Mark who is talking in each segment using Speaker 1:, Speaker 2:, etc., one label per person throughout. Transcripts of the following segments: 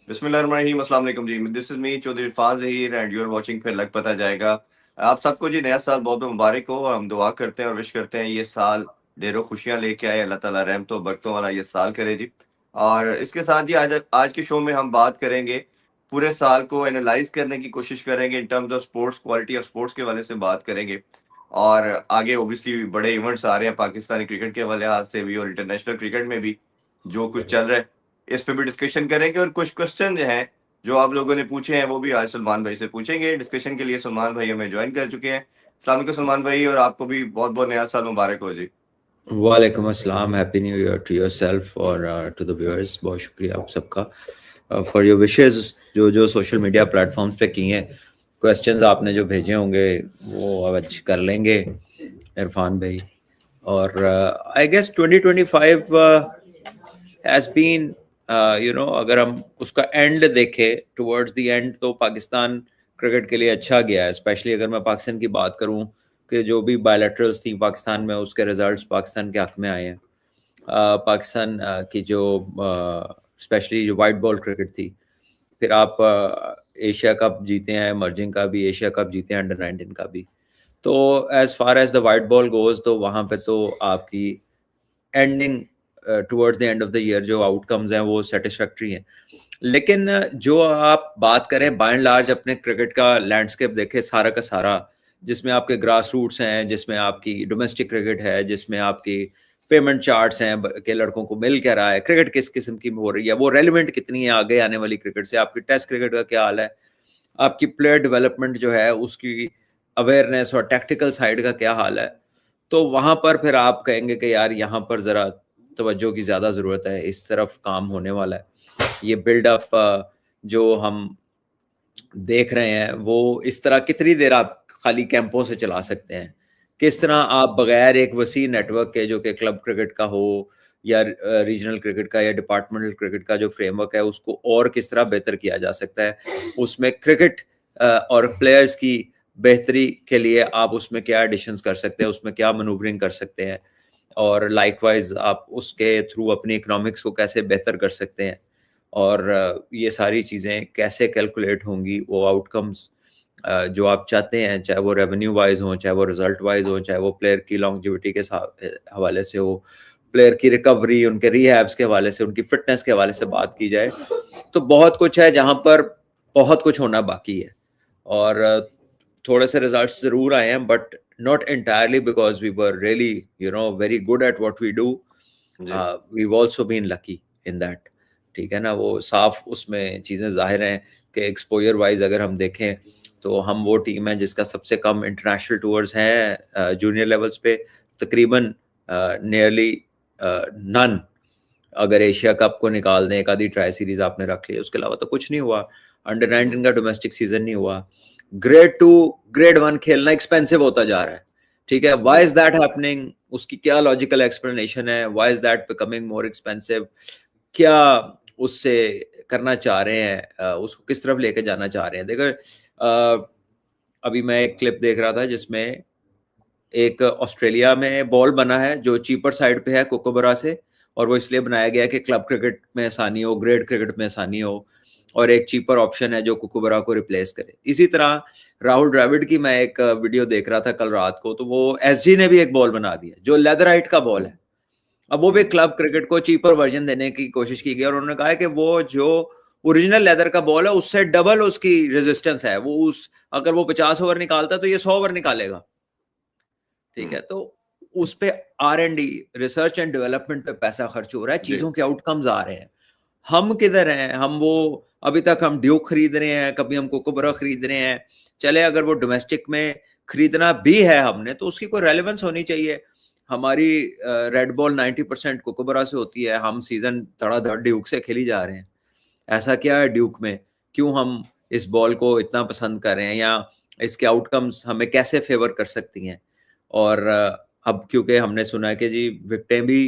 Speaker 1: बिस्मिल्लाहिर्रहमानिर्रहीम, अस्सलाम वालेकुम जी। This is me Chaudhry Irfan Zaheer and you are watching फिर लग पता जाएगा। आप सबको जी नया साल बहुत बहुत मुबारक हो। हम दुआ करते हैं और विश करते हैं ये साल ढेरों खुशियां लेके आए। अल्लाह ताला रहमतों बरकतों वाला ये साल करे जी। और इसके साथ ही आज आज के शो में हम बात करेंगे, पूरे साल को एनालाइज करने की कोशिश करेंगे in terms of sports, quality of sports के हवाले से बात करेंगे। और आगे ओबियसली बड़े इवेंट्स आ रहे हैं पाकिस्तानी क्रिकेट के हवाले से भी और इंटरनेशनल क्रिकेट में भी जो कुछ चल रहा है इस पे भी डिस्कशन करेंगे। और कुछ क्वेश्चन जो हैं जो आप लोगों ने पूछे हैं वो भी आज सलमान भाई से पूछेंगे। डिस्कशन के लिए सलमान भाई हमें ज्वाइन कर चुके हैं। अस्सलाम वालेकुम सलमान भाई, और आपको भी बहुत बहुत नया साल मुबारक हो जी।
Speaker 2: वालेकुम अस्सलाम, happy new year to yourself और टू द व्यूअर्स। बहुत शुक्रिया आप सबका फॉर योर विशेस जो जो सोशल मीडिया प्लेटफॉर्म्स पे किए हैं। क्वेश्चंस आपने जो भेजे होंगे वो आज कर लेंगे इरफान भाई। और आई गेस 2025 हैज़ बीन अगर हम उसका एंड देखें टुवर्ड्स द एंड तो पाकिस्तान क्रिकेट के लिए अच्छा गया है। स्पेशली अगर मैं पाकिस्तान की बात करूं कि जो भी बायलैटरल्स थी पाकिस्तान में उसके रिजल्ट्स पाकिस्तान के हक में आए हैं। पाकिस्तान की जो स्पेशली जो वाइट बॉल क्रिकेट थी, फिर आप एशिया कप जीते हैं, इमर्जिंग का भी एशिया कप जीते हैं, अंडर 19 का भी। तो as far as the white ball goes तो वहाँ पे तो आपकी ending towards the end of the year जो आउटकम्स हैं वो सेटिस्फैक्ट्री हैं। लेकिन जो आप बात करें बाय एंड लार्ज अपने क्रिकेट का लैंडस्केप देखें सारा का सारा, जिसमें आपके ग्रास रूट्स हैं, जिसमें आपकी डोमेस्टिक क्रिकेट है, जिसमें आपकी पेमेंट चार्ट्स हैं कि लड़कों को मिल क्या रहा है, क्रिकेट किस किस्म की हो रही है, वो रेलिवेंट कितनी है आगे आने वाली क्रिकेट से, आपकी टेस्ट क्रिकेट का क्या हाल है, आपकी प्लेयर डेवलपमेंट जो है उसकी अवेयरनेस और टैक्टिकल साइड का क्या हाल है। तो वहां पर फिर आप कहेंगे कि यार यहाँ पर जरा तवज्जो की ज्यादा जरूरत है, इस तरफ काम होने वाला है। ये बिल्डअप जो हम देख रहे हैं वो इस तरह कितनी देर आप खाली कैंपों से चला सकते हैं, किस तरह आप बगैर एक वसी नेटवर्क के जो कि क्लब क्रिकेट का हो या रीजनल क्रिकेट का या डिपार्टमेंटल क्रिकेट का जो फ्रेमवर्क है उसको और किस तरह बेहतर किया जा सकता है, उसमें क्रिकेट और प्लेयर्स की बेहतरी के लिए आप उसमें क्या एडिशंस कर सकते हैं, उसमें क्या मनूवरिंग कर सकते हैं, और लाइकवाइज आप उसके थ्रू अपनी इकोनॉमिक्स को कैसे बेहतर कर सकते हैं, और ये सारी चीज़ें कैसे कैलकुलेट होंगी, वो आउटकम्स जो आप चाहते हैं, चाहे वो रेवेन्यू वाइज हो, चाहे वो रिजल्ट वाइज हो, चाहे वो प्लेयर की लॉन्जिविटी के हवाले से हो, प्लेयर की रिकवरी, उनके रिहैब्स के हवाले से, उनकी फिटनेस के हवाले से बात की जाए तो बहुत कुछ है जहां पर बहुत कुछ होना बाकी है। और थोड़े से रिजल्ट्स जरूर आए हैं but not entirely because we were really very good at what we do.
Speaker 1: जी
Speaker 2: We've also been lucky in that. ठीक है ना, वो साफ उसमें चीज़ें जाहिर हैं कि एक्सपोजर वाइज अगर हम देखें तो हम वो टीम है जिसका सबसे कम इंटरनेशनल टूर्स हैं जूनियर लेवल्स पे, तकरीबन नियरली नन। अगर एशिया कप को निकाल दें, एक आधी ट्राई सीरीज आपने रख ली, उसके अलावा तो कुछ नहीं हुआ। अंडर 19 का डोमेस्टिक सीजन नहीं हुआ। ग्रेड 2 ग्रेड 1 खेलना एक्सपेंसिव होता जा रहा है। ठीक है, व्हाई इज दैट हैपनिंग, उसकी क्या लॉजिकल एक्सप्लेनेशन है, why is that becoming more expensive, क्या उससे करना चाह रहे हैं, उसको किस तरफ लेके जाना चाह रहे हैं। देखो अभी मैं एक क्लिप देख रहा था जिसमें एक ऑस्ट्रेलिया में बॉल बना है जो चीपर साइड पे है कोकोबरा से, और वो इसलिए बनाया गया है कि क्लब क्रिकेट में आसानी हो, ग्रेड क्रिकेट में आसानी हो, और एक चीपर ऑप्शन है जो कोकोबरा को रिप्लेस करे। इसी तरह राहुल द्रविड़ की मैं एक वीडियो देख रहा था कल रात को, तो वो एसजी ने भी एक बॉल बना दिया जो लेदराइट का बॉल है। अब वो भी क्लब क्रिकेट को चीपर वर्जन देने की कोशिश की गई, और उन्होंने कहा है कि वो जो ओरिजिनल लेदर का बॉल है उससे डबल उसकी रेजिस्टेंस है। वो उस अगर वो 50 ओवर निकालता तो ये 100 ओवर निकालेगा। ठीक है, तो उस पे R&D, रिसर्च एंड डेवलपमेंट पे पैसा खर्च हो रहा है,
Speaker 1: जी
Speaker 2: चीजों के आउटकम्स आ रहे हैं। हम किधर हैं? हम वो अभी तक हम ड्यूक खरीद रहे हैं, कभी हम कोकोबरा खरीद रहे हैं। चले अगर वो डोमेस्टिक में खरीदना भी है हमने तो उसकी कोई रेलेवेंस होनी चाहिए। हमारी रेड बॉल 90% कोकोबरा से होती है, हम सीजन धड़ाधड़ ड्यूक से खेली जा रहे हैं। ऐसा क्या है ड्यूक में, क्यों हम इस बॉल को इतना पसंद कर रहे हैं, या इसके आउटकम्स हमें कैसे फेवर कर सकती हैं। और अब क्योंकि हमने सुना है कि जी विकेटें भी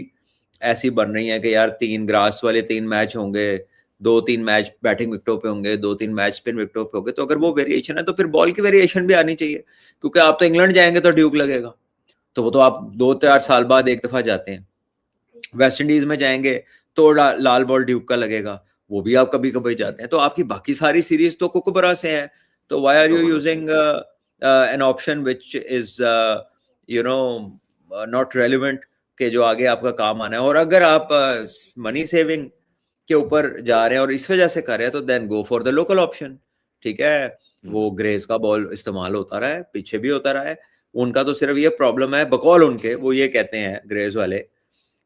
Speaker 2: ऐसी बन रही हैं कि यार 3 ग्रास वाले 3 मैच होंगे, 2-3 मैच बैटिंग विकेटों पे होंगे, 2-3 मैच स्पिन विकेटों पे होंगे। तो अगर वो वेरिएशन है तो फिर बॉल की वेरिएशन भी आनी चाहिए, क्योंकि आप तो इंग्लैंड जाएंगे तो ड्यूक लगेगा, तो वो तो आप 2-4 साल बाद एक दफा जाते हैं। वेस्ट इंडीज में जाएंगे तो लाल बॉल ड्यूक का लगेगा, वो भी आप कभी कभी जाते हैं, तो आपकी बाकी सारी सीरीज तो कुकबरा से है, तो why are you using an option which is you know not relevant, के जो आगे आपका काम आना है। और अगर आप मनी सेविंग के ऊपर जा रहे हैं और इस वजह से कर रहे हैं, तो then go for the local option, ठीक है। वो ग्रेस का बॉल इस्तेमाल होता रहा है, पीछे भी होता रहा है। उनका तो सिर्फ ये प्रॉब्लम है, बकौल उनके, वो ये कहते हैं ग्रेस वाले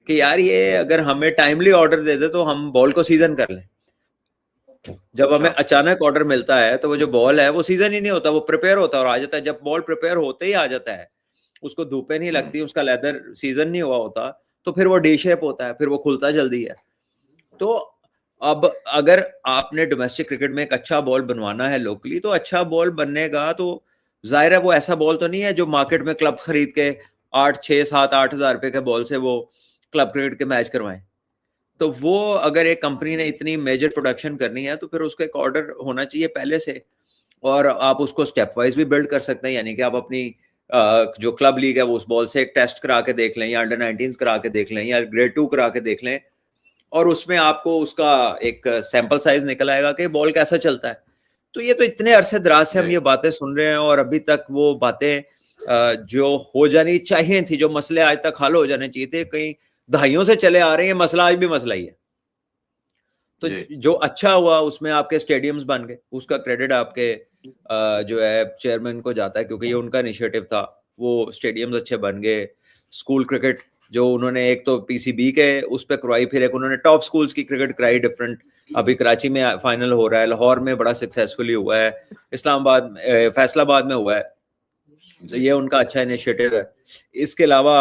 Speaker 2: कि यार ये अगर हमें टाइमली ऑर्डर दे दे तो हम बॉल को सीजन कर लें। जब हमें अचानक ऑर्डर मिलता है तो वो जो बॉल है वो सीजन ही नहीं होता, वो प्रिपेयर होता है और आ जाता है। जब बॉल प्रिपेयर होते ही आ जाता है, उसको धूपे नहीं लगती, उसका लेदर सीजन नहीं हुआ होता, तो फिर वो डी शेप होता है, फिर वो खुलता जल्दी है। तो अब अगर आपने डोमेस्टिक क्रिकेट में एक अच्छा बॉल बनवाना है लोकली, तो अच्छा बॉल बनेगा तो जाहिर है वो ऐसा बॉल तो नहीं है जो मार्केट में क्लब खरीद के 8, 6, 7, 8 हज़ार रुपए के बॉल से वो क्लब क्रिकेट के मैच करवाएं। तो वो अगर एक कंपनी ने इतनी मेजर प्रोडक्शन करनी है तो फिर उसका एक ऑर्डर होना चाहिए पहले से, और आप उसको स्टेप वाइज भी बिल्ड कर सकते हैं। यानी कि आप अपनी जो क्लब लीग है वो उस बॉल से एक टेस्ट करा के देख लें, या अंडर-19 करा के देख लें, या ग्रेड 2 करा के देख लें, और उसमें आपको उसका एक सैंपल साइज निकल आएगा कि बॉल कैसा चलता है। तो ये तो इतने अरसे दराज से हम ये बातें सुन रहे हैं, और अभी तक वो बातें जो हो जानी चाहिए थी, जो मसले आज तक हल हो जाने चाहिए थे, कहीं दहाइयों से चले आ रहे हैं, मसला आज भी मसला ही है। तो जो अच्छा हुआ उसमें आपके स्टेडियम्स बन गए, उसका क्रेडिट आपके जो है चेयरमैन को जाता है, क्योंकि ये उनका इनिशिएटिव था। वो स्टेडियम्स अच्छे बन गए, स्कूल क्रिकेट जो उन्होंने एक तो पीसीबी के उस पर करवाई, फिर एक उन्होंने टॉप स्कूल्स की क्रिकेट कराई डिफरेंट। अभी कराची में फाइनल हो रहा है, लाहौर में बड़ा सक्सेसफुली हुआ है, इस्लामाबाद फैसलाबाद में हुआ है। तो ये उनका अच्छा इनिशिएटिव है। इसके अलावा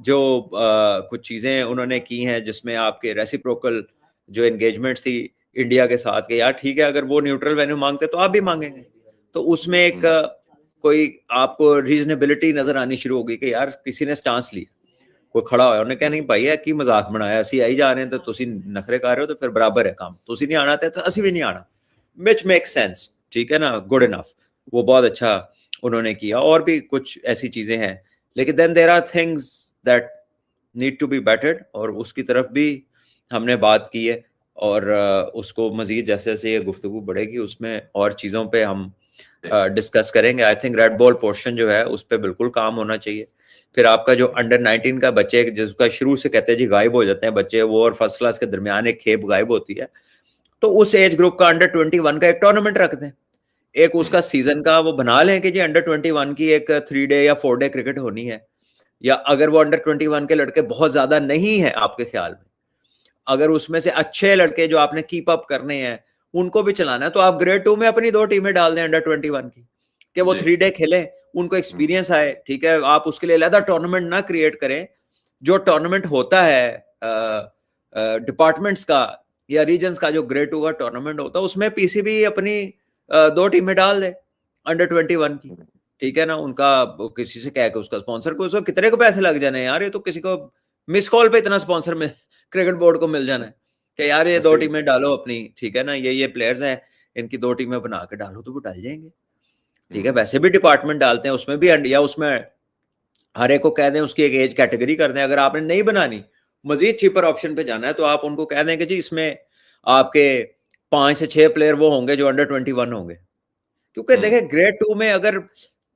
Speaker 2: जो कुछ चीजें उन्होंने की हैं जिसमें आपके रेसिप्रोकल जो एंगेजमेंट्स थी इंडिया के साथ, के यार ठीक है अगर वो न्यूट्रल वेन्यू मांगते तो आप भी मांगेंगे, तो उसमें एक कोई आपको रीजनेबिलिटी नजर आनी शुरू होगी कि यार किसी ने स्टांस लिया, कोई खड़ा होया, उन्हें कहा नहीं भाई है की मजाक बनाया, ਅਸੀਂ आई जा रहे हैं तो तुसी नखरे कर रहे हो तो फिर बराबर है काम, तुसी नहीं आना तो ਅਸੀਂ भी नहीं आना, which makes sense, ठीक है ना, गुड इनफ। वो बहुत अच्छा उन्होंने किया। और भी कुछ ऐसी चीजें हैं, लेकिन then there are things that need to be bettered, और उसकी तरफ भी हमने बात की है। और उसको मजीद जैसे जैसे ये गुफ्तगू बढ़ेगी उसमें और चीज़ों पे हम डिस्कस करेंगे। I think red ball portion जो है उस पर बिल्कुल काम होना चाहिए। फिर आपका जो अंडर 19 का बच्चे जिसका शुरू से कहते हैं जी गायब हो जाते हैं बच्चे, वो और फर्स्ट क्लास के दरमियान एक खेप गायब होती है, तो उस एज ग्रुप का अंडर 21 का एक टूर्नामेंट रख दें, एक उसका सीजन का वो बना लें कि जी अंडर 21 की एक 3 डे या 4 डे क्रिकेट होनी है। या अगर वो अंडर 21 के लड़के बहुत ज्यादा नहीं है आपके ख्याल में, अगर उसमें से अच्छे लड़के जो आपने कीप अप करने हैं उनको भी चलाना है, तो आप ग्रेड 2 में अपनी 2 टीमें डाल दें अंडर 21 की, कि वो 3 डे खेलें, उनको एक्सपीरियंस आए। ठीक है, आप उसके लिए अलग टूर्नामेंट ना क्रिएट करें। जो टूर्नामेंट होता है डिपार्टमेंट्स का या रीजन्स का, जो ग्रेड 2 का टूर्नामेंट होता है, उसमें पीसीबी अपनी 2 टीमें डाल दे अंडर 21 की, ठीक है ना। उनका किसी से कह के उसका स्पॉन्सर को, उसको कितने को पैसे लग जाने यार, ये तो किसी को मिस कॉल पे इतना स्पॉन्सर में क्रिकेट बोर्ड को मिल जाना है कि यार ये 2 टीमें डालो अपनी, ठीक है ना, ये प्लेयर्स हैं इनकी 2 टीमें बना के डालो, तो वो डाल जाएंगे। ठीक है, वैसे भी डिपार्टमेंट डालते हैं उसमें भी, या उसमें हर एक को कह दें उसकी एक एज कैटेगरी कर दें। अगर आपने नहीं बनानी, मजीद चीपर ऑप्शन पे जाना है, तो आप उनको कह दें कि जी इसमें आपके 5 से 6 प्लेयर वो होंगे जो अंडर 21 होंगे। क्योंकि देखें ग्रेड 2 में अगर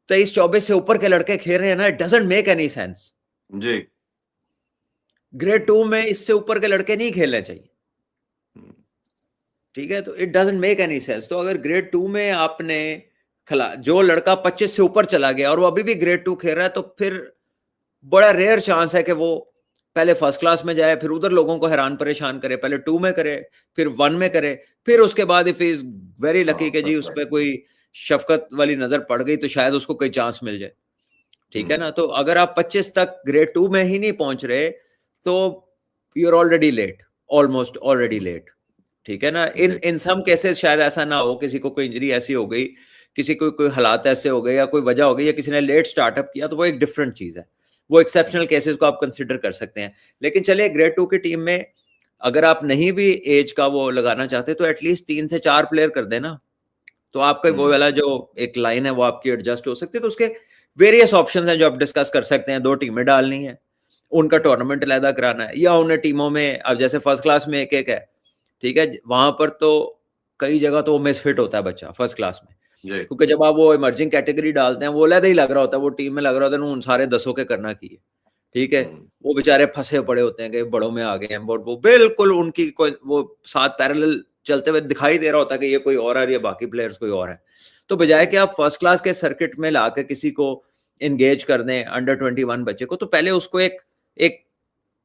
Speaker 2: 23-24 से ऊपर के लड़के खेल रहे हैं ना, it doesn't make any sense
Speaker 1: जी।
Speaker 2: ग्रेड 2 में इससे ऊपर के लड़के नहीं खेलने चाहिए, ठीक है, तो it doesn't make any sense. तो अगर ग्रेड 2 में आपने जो लड़का 25 से ऊपर चला गया और वो अभी भी ग्रेड 2 खेल रहा है, तो फिर बड़ा रेयर चांस है कि वो पहले फर्स्ट क्लास में जाए, फिर उधर लोगों को हैरान परेशान करे, पहले 2 में करे, फिर 1 में करे, फिर उसके बाद इफ इज वेरी लकी कि जी उस पर कोई शफकत वाली नजर पड़ गई तो शायद उसको कोई चांस मिल जाए, ठीक है ना। तो अगर आप 25 तक ग्रेड 2 में ही नहीं पहुंच रहे तो you are already late, almost already late, ठीक है ना। इन सम केसेस शायद ऐसा ना हो, किसी को कोई इंजरी ऐसी हो गई, किसी को कोई हालात ऐसे हो गए या कोई वजह हो गई, या किसी ने लेट स्टार्टअप किया, तो वो एक डिफरेंट चीज है, वो एक्सेप्शनल केसेस को आप कंसिडर कर सकते हैं। लेकिन चलिए ग्रेड 2 की टीम में अगर आप नहीं भी एज का वो लगाना चाहते तो एटलीस्ट 3 से 4 प्लेयर कर देना, तो आपका वो वाला जो एक लाइन है वो आपकी एडजस्ट हो सकती है। तो उसके वेरियस ऑप्शंस हैं जो आप डिस्कस कर सकते हैं। 2 टीमें डालनी है, उनका टूर्नामेंट अलहदा कराना है, या उन्हें टीमों में, अब जैसे फर्स्ट क्लास में एक एक है, ठीक है, वहां पर तो कई जगह तो वो मिसफिट होता है बच्चा फर्स्ट क्लास में,
Speaker 1: जी
Speaker 2: क्योंकि जब आप वो इमर्जिंग कैटेगरी डालते हैं वो अलग ही लग रहा होता है, वो टीम में लग रहा होता है उन सारे 10 के करना की है, ठीक है।
Speaker 1: हम्म,
Speaker 2: वो बेचारे फंसे पड़े होते हैं कि बड़ों में आ गए हैं, वो बिल्कुल उनकी कोई वो साथ पैरेलल चलते हुए दिखाई दे रहा होता है कि ये कोई और है, ये बाकी प्लेयर्स कोई और है। तो बजाय कि आप फर्स्ट क्लास के सर्किट में लाकर किसी को एंगेज कर दें अंडर 21 बच्चे को, तो पहले उसको एक एक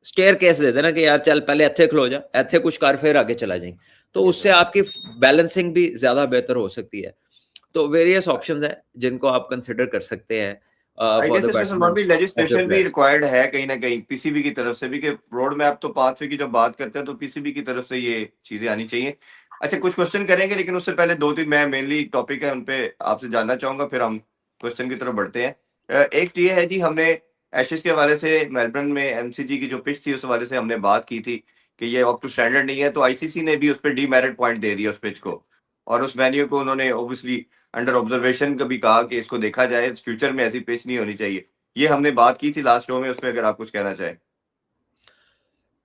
Speaker 2: स्टेयर केस दे देना कि यार चल पहले ਇੱਥੇ खलो जा, ਇੱਥੇ कुछ कर फिर आगे चला जाए, तो
Speaker 1: yes,
Speaker 2: उससे आपकी बैलेंसिंग भी ज्यादा बेहतर हो सकती है। तो वेरियस ऑप्शंस हैं जिनको आप कंसिडर कर सकते हैं
Speaker 1: आई
Speaker 2: फॉर
Speaker 1: गेस
Speaker 2: द
Speaker 1: इसमें सलमान
Speaker 2: बेटरमेंट
Speaker 1: भी
Speaker 2: ऑफ योर
Speaker 1: लेजिस्लेशन भी
Speaker 2: प्लेयर्स।
Speaker 1: रिक्वायर्ड है कहीं ना कहीं पीसीबी की तरफ से भी, कि रोड मैप तो पाथवे की जब बात करते हैं तो पीसीबी की तरफ से ये चीजें आनी चाहिए। अच्छा, कुछ क्वेश्चन करेंगे, लेकिन उससे पहले दो तीन मैं मेनली टॉपिक है उन पे आपसे जानना चाहूंगा, फिर हम क्वेश्चन की तरफ बढ़ते हैं। एक तो ये है जी, हमने एशेज के हवाले से मेलबर्न में एमसीजी की जो पिच थी उस हवाले से हमने बात की थी कि ये अप टू स्टैंडर्ड नहीं है, तो आईसीसी ने भी उस पर डीमेरिट पॉइंट दे दिया उस पिच को, और उस वेन्यू को उन्होंने ओब्वियसली अंडर ऑब्जर्वेशन का भी कहा कि इसको देखा जाए, फ्यूचर में ऐसी पिच नहीं होनी चाहिए। ये हमने बात की थी लास्ट शो में, उस पर अगर आप कुछ कहना चाहें।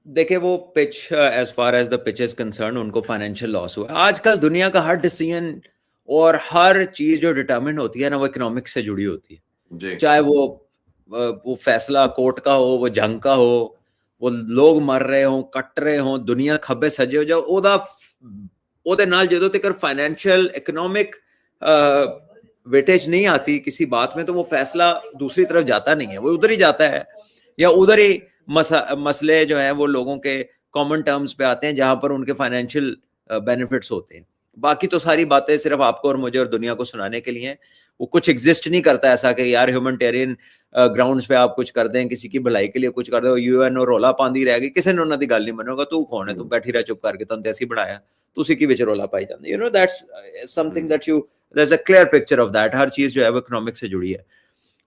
Speaker 2: देखिए वो pitch as far as the pitch is concern उनको फाइनेंशियल लॉस हुआ है। आजकल दुनिया का हर डिसीजन और हर चीज जो डिटर्मिन होती है ना वो इकोनॉमिक्स से जुड़ी होती है।
Speaker 1: जी
Speaker 2: चाहे वो फैसला कोर्ट का हो, वो जंग का हो, वो लोग मर रहे हो, कट रहे हो, दुनिया खब्बे सजे हो जाओ, ਉਹਦੇ ਨਾਲ ਜਦੋਂ तक फाइनेंशियल इकोनॉमिक वेटेज नहीं आती किसी बात में, तो वो फैसला दूसरी तरफ जाता नहीं है, वो उधर ही जाता है, या उधर ही मसले जो है वो लोगों के कॉमन टर्म्स पे आते हैं जहां पर उनके फाइनेंशियल बेनिफिट्स होते हैं। बाकी तो सारी बातें सिर्फ आपको और मुझे और दुनिया को सुनाने के लिए हैं। वो कुछ एग्जिस्ट नहीं करता ऐसा कि यार ह्यूमैनिटेरियन ग्राउंड्स पे आप कुछ कर दें, किसी की भलाई के लिए कुछ कर दो, यूएन और रोला पांदी रहेगी, किसी ने उन्होंने गल नहीं मनोगा, तू कौन है, तू बैठी रह चुप करके, तुम ऐसी बनाया, तुसी की विच रोला पाई जाती, you know that's something that you there's a clear picture of that। हर चीज जो है वो इकोनॉमिक से जुड़ी है।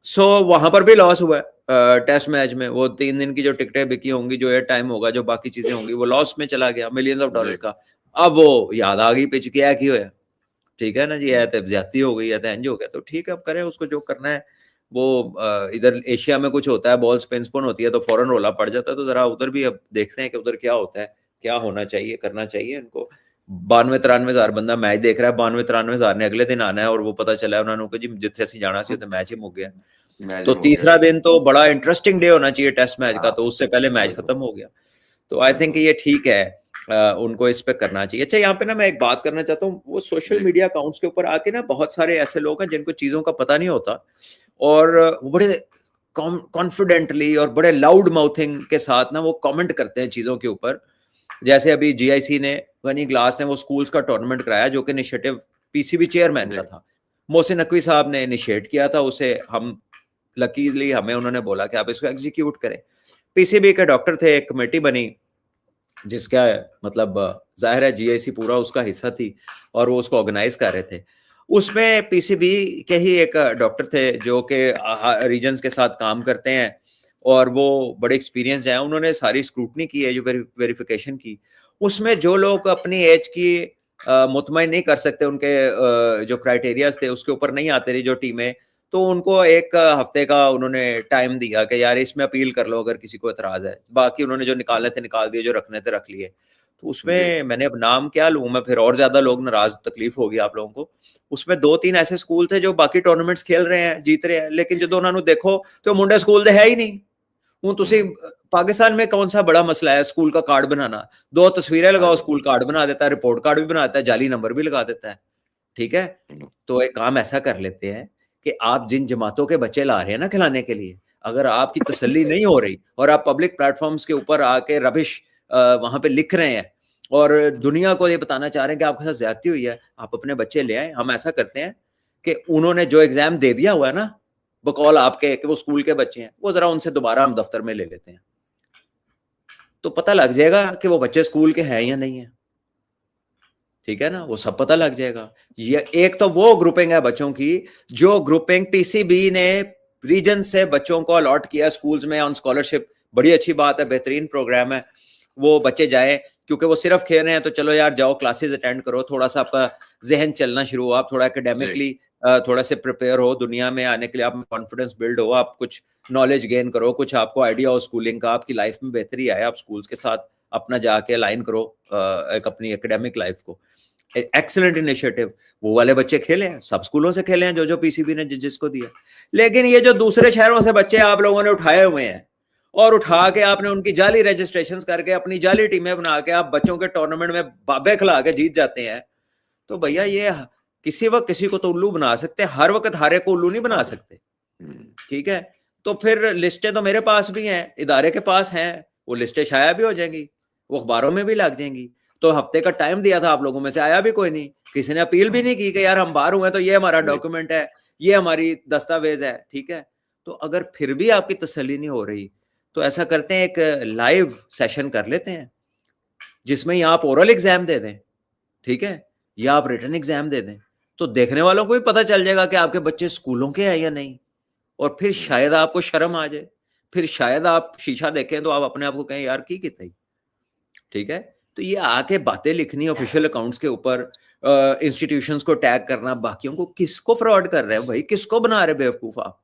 Speaker 2: सो वहां पर भी लॉस हुआ है टेस्ट मैच में, वो 3 दिन की जो टिकटें बिकी होंगी, जो एयर टाइम होगा, जो बाकी चीजें होंगी, वो लॉस में चला गया मिलियंस ऑफ डॉलर्स का। अब वो याद आ गई पिच क्या की होया, ठीक है ना जी, है तो ज्यादती हो गई है तो इंज हो गया, तो ठीक है अब करें उसको जो करना है। वो इधर एशिया में कुछ होता है, बॉल स्पिन स्पोन होती है तो फौरन रोला पड़ जाता है, तो जरा उधर भी अब देखते हैं कि उधर क्या होता है, क्या होना चाहिए, करना चाहिए इनको। 92-93 हजार बंदा मैच देख रहा है, 92-93 हजार ने अगले दिन आना है, और वो पता चला उन्होंने कि जी जिथे असं जाना सी तो मैच ही मुक गया। तो तीसरा दिन तो बड़ा इंटरेस्टिंग डे होना चाहिए टेस्ट मैच का, तो उससे पहले मैच खत्म हो गया। तो आई थिंक ये ठीक है, उनको इस पे करना चाहिए। अच्छा, यहाँ पे ना मैं एक बात करना चाहता हूँ, वो सोशल मीडिया अकाउंट्स के ऊपर आके ना बहुत सारे ऐसे लोग हैं जिनको चीजों का पता नहीं होता, और वो बड़े कॉन्फिडेंटली और बड़े लाउड माउथिंग के साथ ना वो कमेंट करते हैं चीजों के ऊपर। जैसे अभी जीआईसी ने गनी ग्लास ने वो स्कूल्स का टूर्नामेंट कराया, जो कि इनिशिएटिव पीसीबी चेयरमैन का था, मोहसिन नकवी साहब ने इनिशिएट किया था उसे। हम लकीली हमें उन्होंने बोला कि आप इसको एग्जीक्यूट करें। पीसीबी के डॉक्टर थे, एक कमेटी बनी जिसका मतलब जाहिर है जीआईसी पूरा उसका हिस्सा थी, और वो उसको ऑर्गेनाइज कर रहे थे। उसमें पीसीबी के ही एक डॉक्टर थे जो कि रीजन्स के साथ काम करते हैं, और वो बड़े एक्सपीरियंस हैं। उन्होंने सारी स्क्रूटनी की है, जो वेरिफिकेशन की, उसमें जो लोग अपनी एज की मुतमईन नहीं कर सकते, उनके जो क्राइटेरियाज थे उसके ऊपर नहीं आते रही जो टीमें, तो उनको एक हफ्ते का उन्होंने टाइम दिया कि यार इसमें अपील कर लो अगर किसी को एतराज है। बाकी उन्होंने जो निकालने थे निकाल दिए, जो रखने थे रख लिए। तो उसमें मैंने अब नाम क्या लूं मैं, फिर और ज्यादा लोग नाराज, तकलीफ होगी आप लोगों को। उसमें 2-3 ऐसे स्कूल थे जो बाकी टूर्नामेंट्स खेल रहे हैं, जीत रहे हैं, लेकिन जो उन्होंने देखो तो मुंडे स्कूल दे है ही नहीं। हूं तुसी पाकिस्तान में कौन सा बड़ा मसला है स्कूल का कार्ड बनाना, 2 तस्वीरें लगाओ, स्कूल कार्ड बना देता है, रिपोर्ट कार्ड भी बना देता है, जाली नंबर भी लगा देता है, ठीक है। तो एक काम ऐसा कर लेते हैं कि आप जिन जमातों के बच्चे ला रहे हैं ना खिलाने के लिए, अगर आपकी तसल्ली नहीं हो रही और आप पब्लिक प्लेटफॉर्म्स के ऊपर आके रबिश वहां पे लिख रहे हैं और दुनिया को ये बताना चाह रहे हैं कि आपके साथ ज्यादती हुई है, आप अपने बच्चे ले आए। हम ऐसा करते हैं कि उन्होंने जो एग्जाम दे दिया हुआ है ना बकौल आपके कि वो स्कूल के बच्चे हैं, वो जरा उनसे दोबारा हम दफ्तर में ले लेते हैं, तो पता लग जाएगा कि वो बच्चे स्कूल के हैं या नहीं है, ठीक है ना, वो सब पता लग जाएगा। ये एक तो वो ग्रुपिंग है बच्चों की, जो ग्रुपिंग पीसीबी ने रीजन से बच्चों को अलॉट किया स्कूल्स में ऑन स्कॉलरशिप, बड़ी अच्छी बात है, बेहतरीन प्रोग्राम है। वो बच्चे जाए, क्योंकि वो सिर्फ खेल रहे हैं तो चलो यार जाओ क्लासेस अटेंड करो, थोड़ा सा आपका जहन चलना शुरू हो, आप थोड़ा एकेडमिकली थोड़ा से प्रिपेयर हो दुनिया में आने के लिए, आप में कॉन्फिडेंस बिल्ड हो, आप कुछ नॉलेज गेन करो, कुछ आपको आइडिया हो स्कूलिंग का, आपकी लाइफ में बेहतरी आए, आप स्कूल्स के साथ अपना जाके अलाइन करो एक अपनी एकेडमिक लाइफ को। Excellent initiative. वो वाले बच्चे खेले हैं, सब स्कूलों से खेले हैं जो पीसीबी ने जिसको दिया। लेकिन ये जो दूसरे शहरों से बच्चे आप लोगों ने उठाए हुए हैं और उठा के आपने उनकी जाली रजिस्ट्रेशन करके अपनी जाली टीमें बना के आप बच्चों के टूर्नामेंट में बाबे खिला के जीत जाते हैं, तो भैया ये किसी वक्त किसी को तो उल्लू बना सकते हैं, हर वक्त हारे को उल्लू नहीं बना सकते। ठीक है, तो फिर लिस्टें तो मेरे पास भी हैं, इदारे के पास हैं, वो लिस्टें शाया भी हो जाएंगी, वो अखबारों में भी लग जाएंगी। तो हफ्ते का टाइम दिया था, आप लोगों में से आया भी कोई नहीं, किसी ने अपील भी नहीं की कि यार हम बाहर हुए तो ये हमारा डॉक्यूमेंट है, ये हमारी दस्तावेज है। ठीक है, तो अगर फिर भी आपकी तसल्ली नहीं हो रही तो ऐसा करते हैं, एक लाइव सेशन कर लेते हैं जिसमें या आप ओरल एग्जाम दे दें, ठीक है, या आप रिटन एग्जाम दे दें, तो देखने वालों को भी पता चल जाएगा कि आपके बच्चे स्कूलों के हैं या नहीं। और फिर शायद आपको शर्म आ जाए, फिर शायद आप शीशा देखें तो आप अपने आप को कहें यार की कितनी। ठीक है, तो ये आके बातें लिखनी ऑफिशियल अकाउंट्स के ऊपर, इंस्टीट्यूशंस को टैग करना, बाकियों को किसको फ्रॉड कर रहे हैं भाई, किसको बना रहे बेवकूफ आप।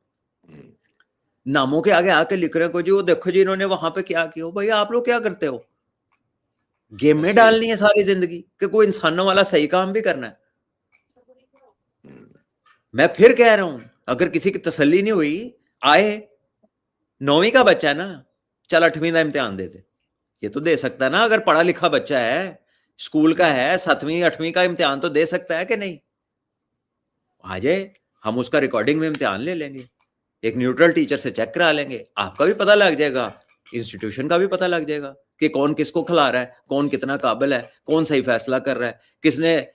Speaker 2: नामों के आगे आके लिख रहे हैं जी वो देखो जी इन्होंने वहां पे क्या किया। भाई आप लोग क्या करते हो, गेम में डालनी है सारी जिंदगी कि कोई इंसानों वाला सही काम भी करना है। मैं फिर कह रहा हूं, अगर किसी की तसल्ली नहीं हुई, आए 9वीं का बच्चा है ना, चल 8वीं का इम्तिहान दे दे, ये तो दे सकता है ना। अगर पढ़ा लिखा बच्चा है, स्कूल का है, 7वीं 8वीं का इम्तिहान तो दे सकता है कि नहीं। आ जाए, हम उसका रिकॉर्डिंग में इम्तिहान ले लेंगे, एक न्यूट्रल टीचर से चेक करा लेंगे, आपका भी पता लग जाएगा, इंस्टीट्यूशन का भी पता लग जाएगा कि कौन किसको खिला रहा है, कौन कितना काबिल है, कौन सही फैसला कर रहा है, किसने,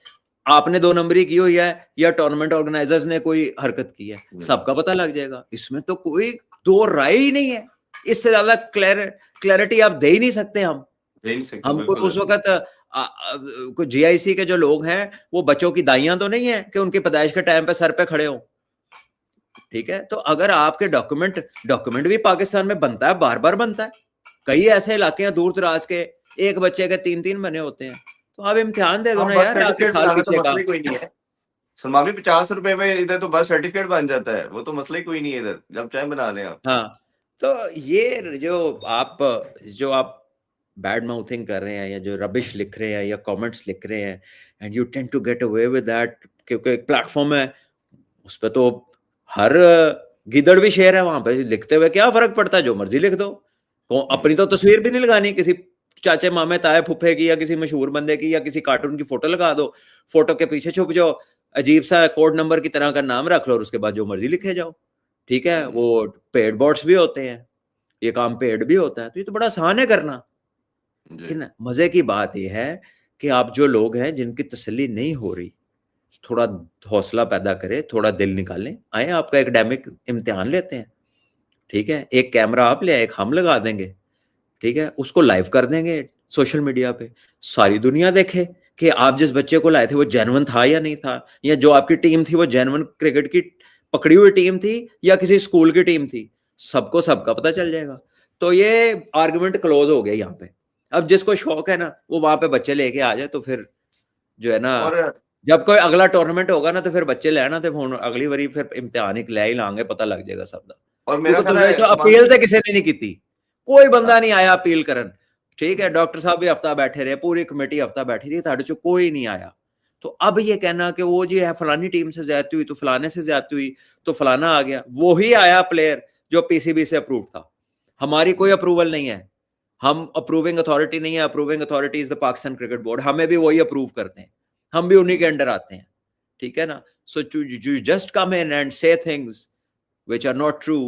Speaker 2: आपने 2 नंबरी की हुई है या टूर्नामेंट ऑर्गेनाइजर्स ने कोई हरकत की है, सबका पता लग जाएगा। इसमें तो कोई दो राय ही नहीं है, इससे ज्यादा क्लैरिटी आप दे ही नहीं सकते। हमको उस वक्त कुछ जीआईसी के जो लोग हैं वो बच्चों की दाइयां तो नहीं है कि उनकी पैदाइश के टाइम पे सर पे खड़े हो। ठीक है, तो अगर आपके डॉक्यूमेंट भी पाकिस्तान में बनता है, बार बार बनता है, कई ऐसे इलाके हैं दूर दराज के, एक बच्चे के 3-3 बने होते हैं, तो आप इम्तिहान दे दो ना यार आगे साल पीछे का।
Speaker 1: कोई नहीं है सलमान भी, 50 रुपए में इधर तो बस सर्टिफिकेट बन जाता है, वो तो मसला ही कोई नहीं है इधर, जब चाहे बना लें आप।
Speaker 2: हाँ, तो ये जो आप बैड माउथिंग कर रहे हैं या जो रबिश लिख रहे हैं या कमेंट्स लिख रहे हैं, and you tend to get away with that, क्योंकि एक प्लेटफॉर्म है उस पर तो हर गिदड़ भी शेर है, वहां पे लिखते हुए क्या फर्क पड़ता है, जो मर्जी लिख दो। अपनी तो तस्वीर भी नहीं लगानी, किसी चाचे मामे ताए फुफे की या किसी मशहूर बंदे की या किसी कार्टून की फोटो लगा दो, फोटो के पीछे छुप जाओ, अजीब सा कोड नंबर की तरह का नाम रख लो और उसके बाद जो मर्जी लिखे जाओ। ठीक है, वो पेड बॉट्स भी होते हैं, ये काम पेड भी होता है, तो ये तो बड़ा आसान है करना। लेकिन मजे की बात यह है कि आप जो लोग हैं जिनकी तसल्ली नहीं हो रही, थोड़ा हौसला पैदा करें, थोड़ा दिल निकालें, आए आपका एकेडमिक इम्तिहान लेते हैं। ठीक है, एक कैमरा आप ले आए, एक हम लगा देंगे, ठीक है, उसको लाइव कर देंगे सोशल मीडिया पे, सारी दुनिया देखे कि आप जिस बच्चे को लाए थे वो जेन्युइन था या नहीं था, या जो आपकी टीम थी वो जेन्युइन क्रिकेट की पकड़ी हुई टीम थी या किसी स्कूल की टीम थी, सबको सबका पता चल जाएगा। तो ये आर्गुमेंट क्लोज हो गया यहाँ पे। अब जिसको शौक है ना वो वहां पे बच्चे लेके आ जाए, तो फिर जो है ना,
Speaker 1: और
Speaker 2: जब कोई अगला टूर्नामेंट होगा ना तो फिर बच्चे लेना तो फोन अगली बारी फिर इम्तिहान ही ले ही लांगे, पता लग जाएगा सब दा।
Speaker 1: और मेरा
Speaker 2: क्योंकि तुझे जो अपील तो किसी ने नहीं की, कोई बंदा नहीं आया अपील करन। ठीक है, डॉक्टर साहब भी हफ्ता बैठे रहे, पूरी कमेटी हफ्ता बैठी रही, ताड़े चो कोई नहीं आया। तो अब ये कहना कि वो जी है फलानी टीम से ज्यादती हुई तो फलाने से ज्यादती हुई तो फलाना आ गया, वो ही आया प्लेयर जो पीसीबी से अप्रूव था, हमारी कोई अप्रूवल नहीं है, हम अप्रूविंग अथॉरिटी नहीं है, approving authority is the Pakistan cricket board, हमें भी वही अप्रूव करते हैं, हम भी उन्हीं के अंडर आते हैं। ठीक है ना, so you just come in and say things which are not true.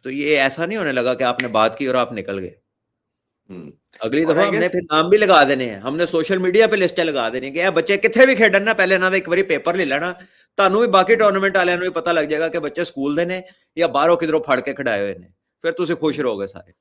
Speaker 2: तो ये ऐसा नहीं होने लगा कि आपने बात की और आप निकल गए। अगली दफा हमने फिर नाम भी लगा देने हैं, हमने सोशल मीडिया पे लिस्टें लगा देनी कि बच्चे कितने भी खेडन ना, पहले ना एक बारी पेपर ले लेना, तानू भी बाकी टूर्नामेंट वाले भी पता लग जाएगा कि बच्चे स्कूल दे ने या बाहरों किधरों फड़ के खड़ाए हुए ने, फिर तुम खुश रहोगे सारे।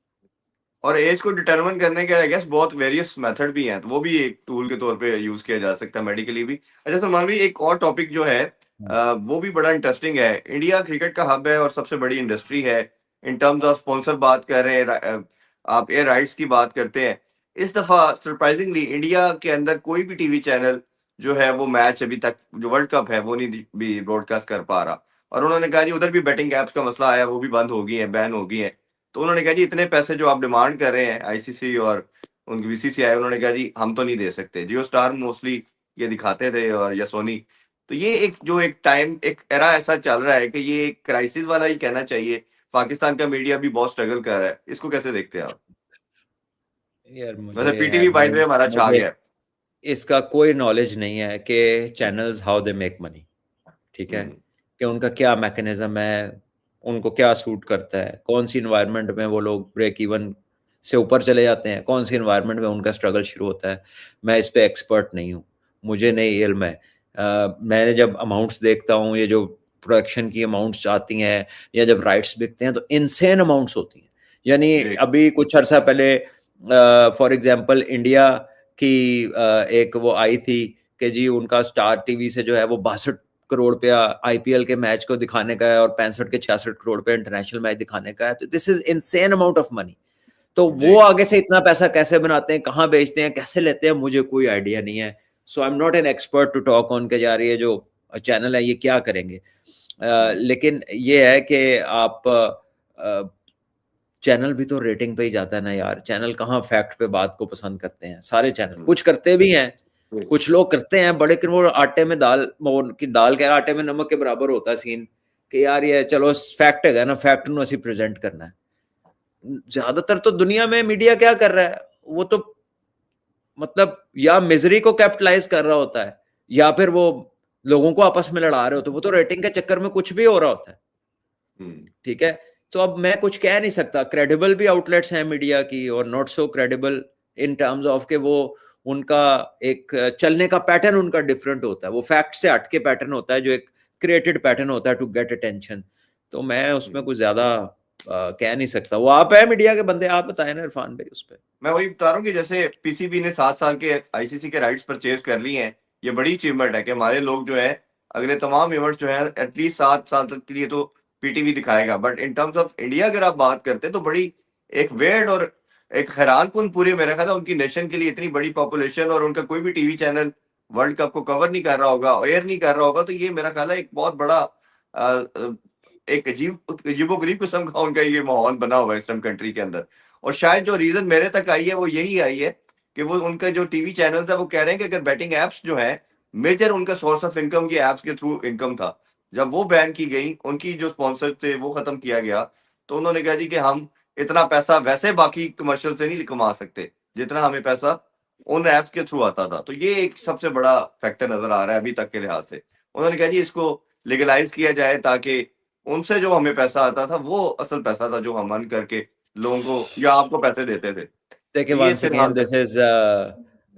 Speaker 1: और एज को डिटरमिन करने के आई गेस बहुत वेरियस मेथड भी हैं, तो वो भी एक टूल के तौर पे यूज किया जा सकता है मेडिकली भी। अच्छा सलमान भाई, एक और टॉपिक जो है वो भी बड़ा इंटरेस्टिंग है। इंडिया क्रिकेट का हब है और सबसे बड़ी इंडस्ट्री है, इन टर्म्स ऑफ स्पॉन्सर बात कर रहे हैं, आप एयर राइट्स की बात करते हैं। इस दफा सरप्राइजिंगली इंडिया के अंदर कोई भी टीवी चैनल जो है वो मैच अभी तक जो वर्ल्ड कप है वो नहीं भी ब्रॉडकास्ट कर पा रहा, और उन्होंने कहा जी उधर भी बैटिंग ऐप्स का मसला आया, वो भी बंद हो गई है, बैन हो गई है। तो उन्होंने कहा जी इतने पैसे जो आप डिमांड कर रहे हैं आईसीसी और उनकी बीसीसीआई, उन्होंने कहा जी हम तो नहीं दे सकते। जियो स्टार मोस्टली ये दिखाते थे और या सोनी। तो ये एक टाइम एक एरा ऐसा चल रहा है कि ये एक क्राइसिस वाला ही कहना चाहिए। पाकिस्तान का मीडिया भी बहुत स्ट्रगल कर रहा है, इसको कैसे देखते हैं आप?
Speaker 2: यार
Speaker 1: वैसे
Speaker 2: मुझे है
Speaker 1: पीटीवी बाय द वे हमारा छा
Speaker 2: मुझे
Speaker 1: गया है।
Speaker 2: इसका कोई नॉलेज नहीं है कि channels how they make money, ठीक है,
Speaker 1: हम्म,
Speaker 2: कि उनका क्या मैकेनिज्म है, उनको क्या सूट करता है, कौन सी इन्वायरमेंट में वो लोग ब्रेक इवन से ऊपर चले जाते हैं, कौन सी इन्वायरमेंट में उनका स्ट्रगल शुरू होता है। मैं इस पे एक्सपर्ट नहीं हूँ, मुझे नहीं इल्म है। मैंने जब अमाउंट्स देखता हूँ, ये जो प्रोडक्शन की अमाउंट्स आती हैं या जब राइट्स बिकते हैं तो इनसेन अमाउंट्स होती हैं। यानी
Speaker 1: जी
Speaker 2: अभी कुछ अर्सा पहले फॉर एग्जांपल इंडिया की एक वो आई थी कि जी उनका स्टार टीवी से जो है वो 62 करोड़ पे आईपीएल के मैच को दिखाने का है और 65 के 66 करोड़ पे इंटरनेशनल मैच दिखाने का है। तो this is insane amount of money. तो
Speaker 1: जी।
Speaker 2: वो आगे से इतना पैसा कैसे बनाते हैं, कहाँ बेचते हैं, कैसे लेते हैं, मुझे कोई आइडिया नहीं है। So I am not an expert to talk on के जा रही है जो चैनल है ये क्या करेंगे। लेकिन ये है कि आप चैनल भी तो रेटिंग पे ही जाता है ना यार। चैनल कहाँ फैक्ट पे बात को पसंद करते हैं, सारे चैनल
Speaker 1: हम्म,
Speaker 2: कुछ करते भी हैं,
Speaker 1: जी।
Speaker 2: कुछ लोग करते हैं बड़े कि वो आटे में दाल, वो की दाल के आटे में नमक के बराबर होता है सीन कि यार ये चलो फैक्ट है ना, फैक्ट नु ਅਸੀਂ प्रेजेंट करना है। ज्यादातर तो दुनिया में मीडिया क्या कर रहा है, वो तो मतलब या मिजरी को कैपिटलाइज कर रहा होता है या फिर वो लोगों को आपस में लड़ा रहे होते हैं। वो तो रेटिंग के चक्कर में कुछ भी हो रहा होता है,
Speaker 1: हम्म,
Speaker 2: ठीक है। तो अब मैं कुछ कह नहीं सकता। क्रेडिबल भी आउटलेट्स हैं मीडिया की और not so credible in terms of के वो उनका एक चलने का पैटर्न उनका डिफरेंट होता है। वो फैक्ट से हटके पैटर्न होता है जो एक क्रिएटेड पैटर्न होता है टू गेट अटेंशन। तो मैं उसमें कुछ ज्यादा कह नहीं सकता। वो आप है मीडिया के बंदे, आप बताए ना इरफान भाई उस पर।
Speaker 1: मैं वही बता रहा हूँ कि जैसे पीसीबी ने 7 साल के आईसीसी के राइट्स परचेज कर लिए हैं। ये बड़ी अचीवमेंट है कि हमारे लोग जो है अगले तमाम इवेंट्स जो है एटलीस्ट 7 साल तक के लिए तो पीटीवी दिखाएगा। But in terms of India अगर आप बात करते हैं तो बड़ी एक वेird और एक हैरानकुन पूरे मेरा ख्याल है उनकी नेशन के लिए इतनी बड़ी पॉपुलेशन और उनका कोई भी टीवी चैनल वर्ल्ड कप को कवर नहीं कर रहा होगा, एयर नहीं कर रहा होगा। तो ये मेरा ख्याल है एक बहुत बड़ा एक अजीबो गरीब किस्म का उनका ये माहौल बना हुआ है इस्लाम कंट्री के अंदर। और शायद जो रीजन मेरे तक आई है वो यही आई है कि वो उनका जो टीवी चैनल था वो कह रहे हैं कि अगर बैटिंग एप्स जो है मेजर उनका सोर्स ऑफ इनकम की एप्स के थ्रू इनकम था, जब वो बैन की गई, उनकी जो स्पॉन्सर थे वो खत्म किया गया, तो उन्होंने कहा जी कि हम इतना पैसा वैसे बाकी कमर्शियल से नहीं कमा सकते जितना हमें पैसा उन एप्स के थ्रू आता था। तो ये एक सबसे बड़ा फैक्टर नजर आ रहा है अभी तक के लिहाज से। उन्होंने कहा जी इसको लीगलाइज किया जाए ताकि उनसे जो हमें पैसा आता था वो असल पैसा था जो हम अर्न करके लोगों को या आपको पैसे देते थे।
Speaker 2: देखिए
Speaker 1: तो ये
Speaker 2: वंस
Speaker 1: फिलहाल
Speaker 2: अगेन दिस इज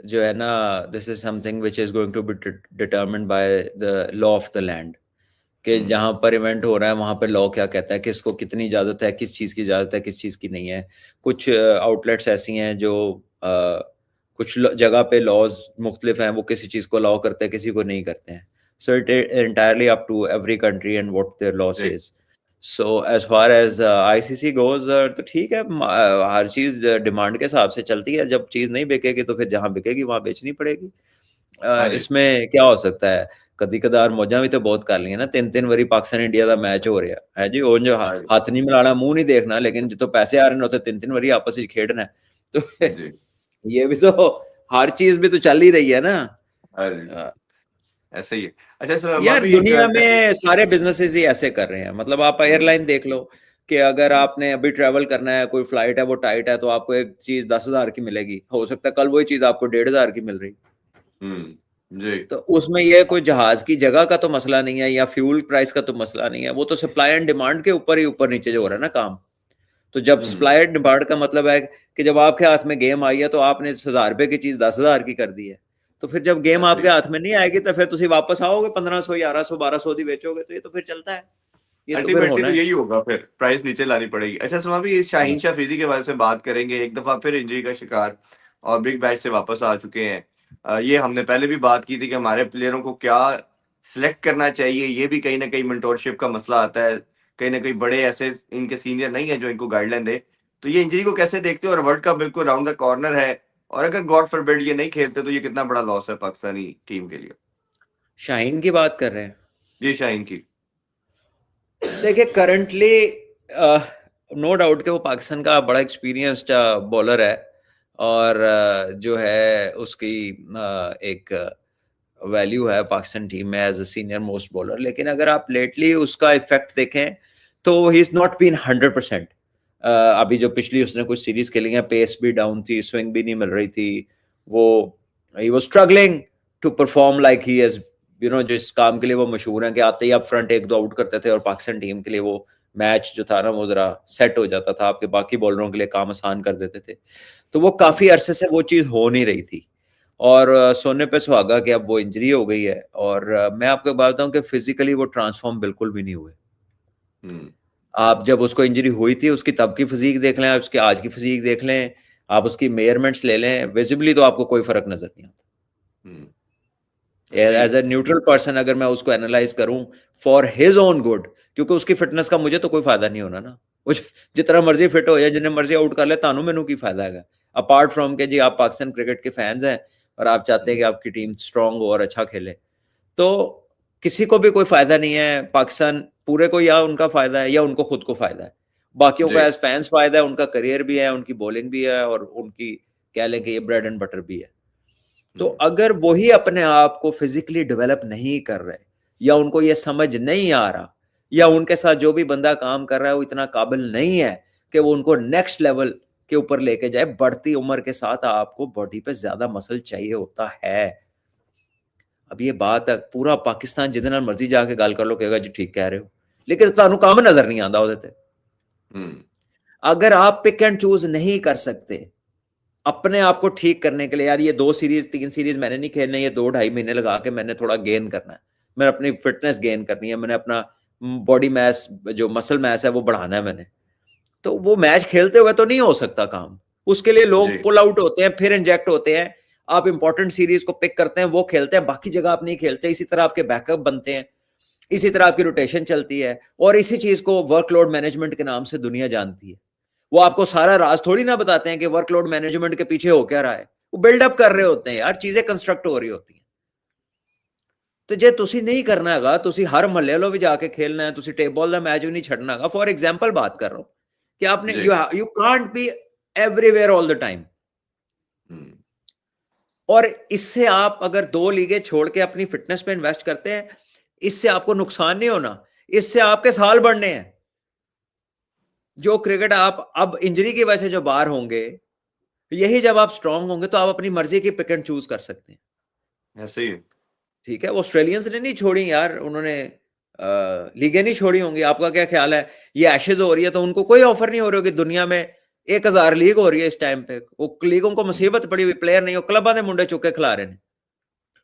Speaker 2: जो है ना, this is something which is going to be determined by the law of the land. कि
Speaker 1: हम्म,
Speaker 2: जहां पर इवेंट हो रहा है वहां पर लॉ क्या कहता है, किसको कितनी इजाजत है, किस चीज की इजाजत है, किस चीज की नहीं है। कुछ आउटलेट्स ऐसी हैं जो कुछ जगह पे लॉज मुख्तलिफ हैं, वो किसी चीज को अलाउ करते हैं, किसी को नहीं करते हैं। So it entirely up to every country and what their law
Speaker 1: जी,
Speaker 2: says. So as far as ICC goes तो ठीक है, हर चीज डिमांड के हिसाब से चलती है। जब चीज नहीं बिकेगी तो फिर जहां बिकेगी वहां बेचनी पड़ेगी।
Speaker 1: हाँ जी,
Speaker 2: इसमें क्या हो सकता है, कदी कदार मौजा भी तो बहुत कर लिया ना। 3-3 बारी पाकिस्तान इंडिया का मैच हो रहा है जी, वो जो
Speaker 1: हाँ जी,
Speaker 2: हाथ नहीं मिलाना, मुंह नहीं देखना, लेकिन जो तो पैसे आ रहे हैं तो 3-3 बारी आपस में खेडना है। तो
Speaker 1: जी,
Speaker 2: ये भी तो, हर चीज भी तो चल ही रही है ना।
Speaker 1: हाँ जी,
Speaker 2: अ,
Speaker 1: ऐसे ही है। अच्छा सर मैं
Speaker 2: यार
Speaker 1: भी एक
Speaker 2: दुनिया में सारे बिजनेसेस ही ऐसे कर रहे हैं। मतलब आप
Speaker 1: हम्म,
Speaker 2: एयरलाइन देख लो कि अगर आपने अभी ट्रेवल करना है, कोई फ्लाइट है वो टाइट है, तो आपको एक चीज 10,000 की मिलेगी, हो सकता है कल वही चीज आपको 1,500 की मिल रही।
Speaker 1: जी,
Speaker 2: तो उसमें ये कोई जहाज की जगह का तो मसला नहीं है या फ्यूल प्राइस का तो मसला नहीं है। वो तो सप्लाई एंड डिमांड के ऊपर ही ऊपर नीचे जो हो रहा है ना काम। तो जब
Speaker 1: हम्म,
Speaker 2: सप्लाई एंड डिमांड का मतलब है कि जब आपके हाथ में गेम आई है तो आपने 1,000 रुपए की चीज 10,000 की कर दी है। तो फिर जब गेम
Speaker 1: ऐसे
Speaker 2: आपके
Speaker 1: ही
Speaker 2: हाथ में नहीं आएगी तो फिर तुम वापस आओगे 1,500 1100 1200 दी बेचोगे। तो ये तो फिर चलता है, ये तो फिर
Speaker 1: अल्टीमेटली
Speaker 2: होना
Speaker 1: तो
Speaker 2: है।
Speaker 1: यही होगा, फिर प्राइस नीचे लानी पड़ेगी। अच्छा सुना भी शाहीन शाह अफरीदी के बारे से बात करेंगे। एक दफा फिर इंजरी का शिकार और बिग बैश से वापस आ चुके हैं। ये हमने पहले भी बात की थी कि हमारे प्लेयरों को क्या सिलेक्ट करना चाहिए। ये भी कहीं ना कहीं मेंटोरशिप का मसला आता है। कहीं ना कहीं बड़े ऐसे इनके सीनियर नहीं है जो इनको गाइडलाइन दे। तो ये इंजरी को कैसे देखते हो? और वर्ल्ड कप बिल्कुल राउंड द कॉर्नर है, और अगर गॉड फॉरबिड ये नहीं खेलते तो ये कितना बड़ा लॉस है पाकिस्तानी टीम के लिए।
Speaker 2: शाहीन की बात कर रहे हैं।
Speaker 1: ये शाहीन की।
Speaker 2: देखिए करंटली नो डाउट कि वो पाकिस्तान का बड़ा एक्सपीरियंस्ड बॉलर है। और जो है उसकी एक वैल्यू है पाकिस्तान टीम में as a senior most bowler. लेकिन अगर आप लेटली उसका इफेक्ट देखें तो ही इज नॉट बीन 100%। अभी जो पिछली उसने कुछ सीरीज खेली हैं, पेस भी डाउन थी, स्विंग भी नहीं मिल रही थी, वो he was struggling to perform like he has, you know, जिस काम के लिए वो मशहूर हैं कि आते ही अप फ्रंट एक दो आउट करते थे और पाकिस्तान टीम के लिए वो मैच जो था ना वो जरा सेट हो जाता था, आपके बाकी बॉलरों के लिए काम आसान कर देते थे। तो वो काफी अरसे से वो चीज हो नहीं रही थी। और सोने पे सुहागा कि अब वो इंजरी हो गई है। और मैं आपको बात बताऊं कि फिजिकली वो ट्रांसफॉर्म बिल्कुल भी नहीं हुए।
Speaker 1: हम्म।
Speaker 2: आप जब उसको इंजरी हुई थी उसकी तब की फिजिक देख लें, उसकी आज की फिजिक देख लें, आप उसकी मेजरमेंट्स ले लें, विजिबली तो आपको कोई फर्क नजर नहीं आता।
Speaker 1: हम्म। ऐसे ही।
Speaker 2: एज ए न्यूट्रल पर्सन अगर मैं उसको एनालाइज करूं फॉर हिज ओन गुड, क्योंकि उसकी फिटनेस का मुझे तो कोई फायदा नहीं होना ना। वो जितना मर्जी फिट हो या जिन्हें मर्जी आउट कर ले, तानू मैनू की फायदा है? अपार्ट फ्रॉम के जी आप पाकिस्तान क्रिकेट के फैंस हैं और आप चाहते हैं कि आपकी टीम स्ट्रांग हो और अच्छा खेले, तो किसी को भी कोई फायदा नहीं है। पाकिस्तान पूरे को या उनका फायदा है या उनको खुद को फायदा है। बाकियों को
Speaker 1: जी।
Speaker 2: एज फैंस फायदा है, उनका करियर भी है, उनकी बॉलिंग भी है और उनकी कह लें कि ये ब्रेड एंड बटर भी है। तो
Speaker 1: हम्म।
Speaker 2: अगर वही अपने आप को फिजिकली डेवलप नहीं कर रहे या उनको ये समझ नहीं आ रहा या उनके साथ जो भी बंदा काम कर रहा है वो इतना काबिल नहीं है कि वो उनको नेक्स्ट लेवल के ऊपर लेके जाए, बढ़ती उम्र के साथ आपको बॉडी पे ज्यादा मसल चाहिए होता है। अब ये बात है, पूरा पाकिस्तान जिदे नाल मर्जी जाके गल कर लो कहेगा जी ठीक कह रहे हो, लेकिन तुहानू काम नजर नहीं आता ਉਹਦੇ ਤੇ।
Speaker 1: हम्म।
Speaker 2: अगर आप पिक एंड चूज नहीं कर सकते अपने आप को ठीक करने के लिए, यार ये 2 सीरीज 3 सीरीज मैंने नहीं खेलने, ये 2-2.5 महीने लगा के मैंने थोड़ा गेन करना है, मैंने अपनी फिटनेस गेन करनी है, मैंने अपना बॉडी मैस जो मसल मैस है वो बढ़ाना है मैंने, तो वो मैच खेलते हुए तो नहीं हो सकता काम। उसके लिए
Speaker 1: जी।
Speaker 2: लोग पुल आउट होते हैं, फिर इंजेक्ट होते हैं। आप इंपॉर्टेंट सीरीज को पिक करते हैं, वो खेलते हैं, बाकी जगह आप नहीं खेलते। इसी तरह आपके बैकअप बनते हैं, इसी तरह आपकी रोटेशन चलती है। और इसी चीज को वर्कलोड मैनेजमेंट के नाम से दुनिया जानती है। वो आपको सारा राज थोड़ी ना बताते हैं कि वर्कलोड मैनेजमेंट के पीछे हो क्या रहा है। वो बिल्डअप कर रहे होते हैं यार, चीजें कंस्ट्रक्ट हो रही होती हैं। तो जे तुसी नहीं करना हैगा, तुसी हर महल्ले वालों भी जाके खेलना है, तुसी टेबल का मैच भी नहीं छड़ना हैगा। फॉर एग्जाम्पल बात कर रहा हूं कि आपने
Speaker 1: जी।
Speaker 2: You can't be everywhere all the time.
Speaker 1: Hmm.
Speaker 2: और इससे आप अगर 2 लीगें छोड़ के अपनी फिटनेस पे इन्वेस्ट करते हैं, इससे आपको नुकसान नहीं होना, इससे आपके साल बढ़ने हैं। जो क्रिकेट आप अब इंजरी की वजह से जो बाहर होंगे, यही जब आप स्ट्रांग होंगे तो आप अपनी मर्जी की पिक एंड चूज कर सकते हैं।
Speaker 1: ऐसे ही।
Speaker 2: ठीक है, वो ऑस्ट्रेलियंस ने नहीं छोड़ी यार, उन्होंने लीगें नहीं छोड़ी होंगी। आपका क्या ख्याल है, ये एशेज हो रही है तो उनको कोई ऑफर नहीं हो रही होगी दुनिया में? 1000 लीग हो रही है इस टाइम पे, वो लीगों को मुसीबत पड़ी हुई, प्लेयर नहीं हो, क्लबा ने मुंडे चुके खिला रहे हैं।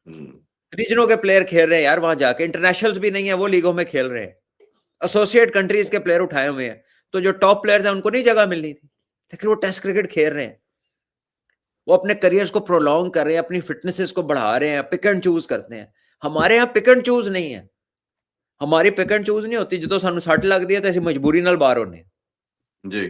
Speaker 1: हम्म।
Speaker 2: रीजनों के प्लेयर खेल रहे हैं यार वहां जाके, इंटरनेशनल्स भी नहीं है, वो लीगों में खेल रहे हैं। एसोसिएट कंट्रीज के प्लेयर उठाए हुए हैं, तो जो टॉप प्लेयर्स हैं उनको नहीं जगह मिलनी थी, लेकिन वो टेस्ट क्रिकेट खेल रहे हैं। वो अपने करियर्स को प्रोलॉन्ग कर रहे हैं, अपनी फिटनेसेस को बढ़ा रहे हैं, पिक एंड चूज करते हैं। हमारे यहाँ पिक एंड चूज नहीं है। हमारी पिक एंड चूज नहीं होती, जो सानू सट लगती है तो असं मजबूरी नाल बाहर होने।
Speaker 1: जी।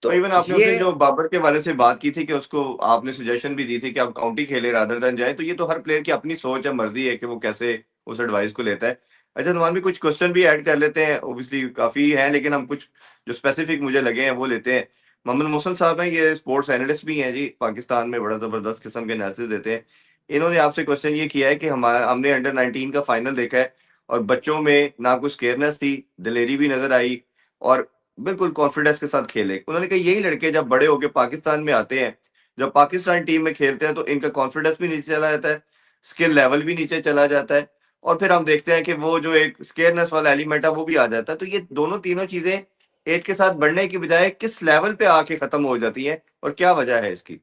Speaker 2: तो
Speaker 1: और इवन आपने उस
Speaker 2: ये
Speaker 1: दिन जो बाबर के वाले से बात की थी कि उसको आपने सजेशन भी दी थी कि आप काउंटी खेले रादर देन जाए, तो ये तो हर प्लेयर की अपनी सोच है, मर्जी है कि वो कैसे उस एडवाइस को लेता है। अच्छा नुमान भी कुछ क्वेश्चन भी ऐड कर लेते हैं, ओबियसली काफी हैं लेकिन हम कुछ जो स्पेसिफिक मुझे लगे हैं वो लेते हैं। मोहम्मद मोहसन साहब हैं, ये स्पोर्ट्स एनालिस्ट भी हैं जी, पाकिस्तान में बड़ा जबरदस्त किस्म के एनालिसिस देते हैं। इन्होंने आपसे क्वेश्चन ये किया है कि हमने अंडर 19 का फाइनल देखा है और बच्चों में ना कुछ केयरनेस थी, दिलेरी भी नजर आई और बिल्कुल कॉन्फिडेंस के साथ खेले। उन्होंने कहा यही लड़के जब बड़े होके पाकिस्तान में आते हैं, जब पाकिस्तान टीम में खेलते हैं तो इनका कॉन्फिडेंस भी नीचे चला जाता है, स्किल लेवल भी नीचे चला जाता है और फिर हम देखते हैं कि वो जो एक स्केयरनेस वाला एलिमेंट है वो भी आ जाता है। तो ये दोनों तीनों चीजें एक के साथ बढ़ने की बजाय किस लेवल पे आके खत्म हो जाती हैं और क्या वजह है इसकी?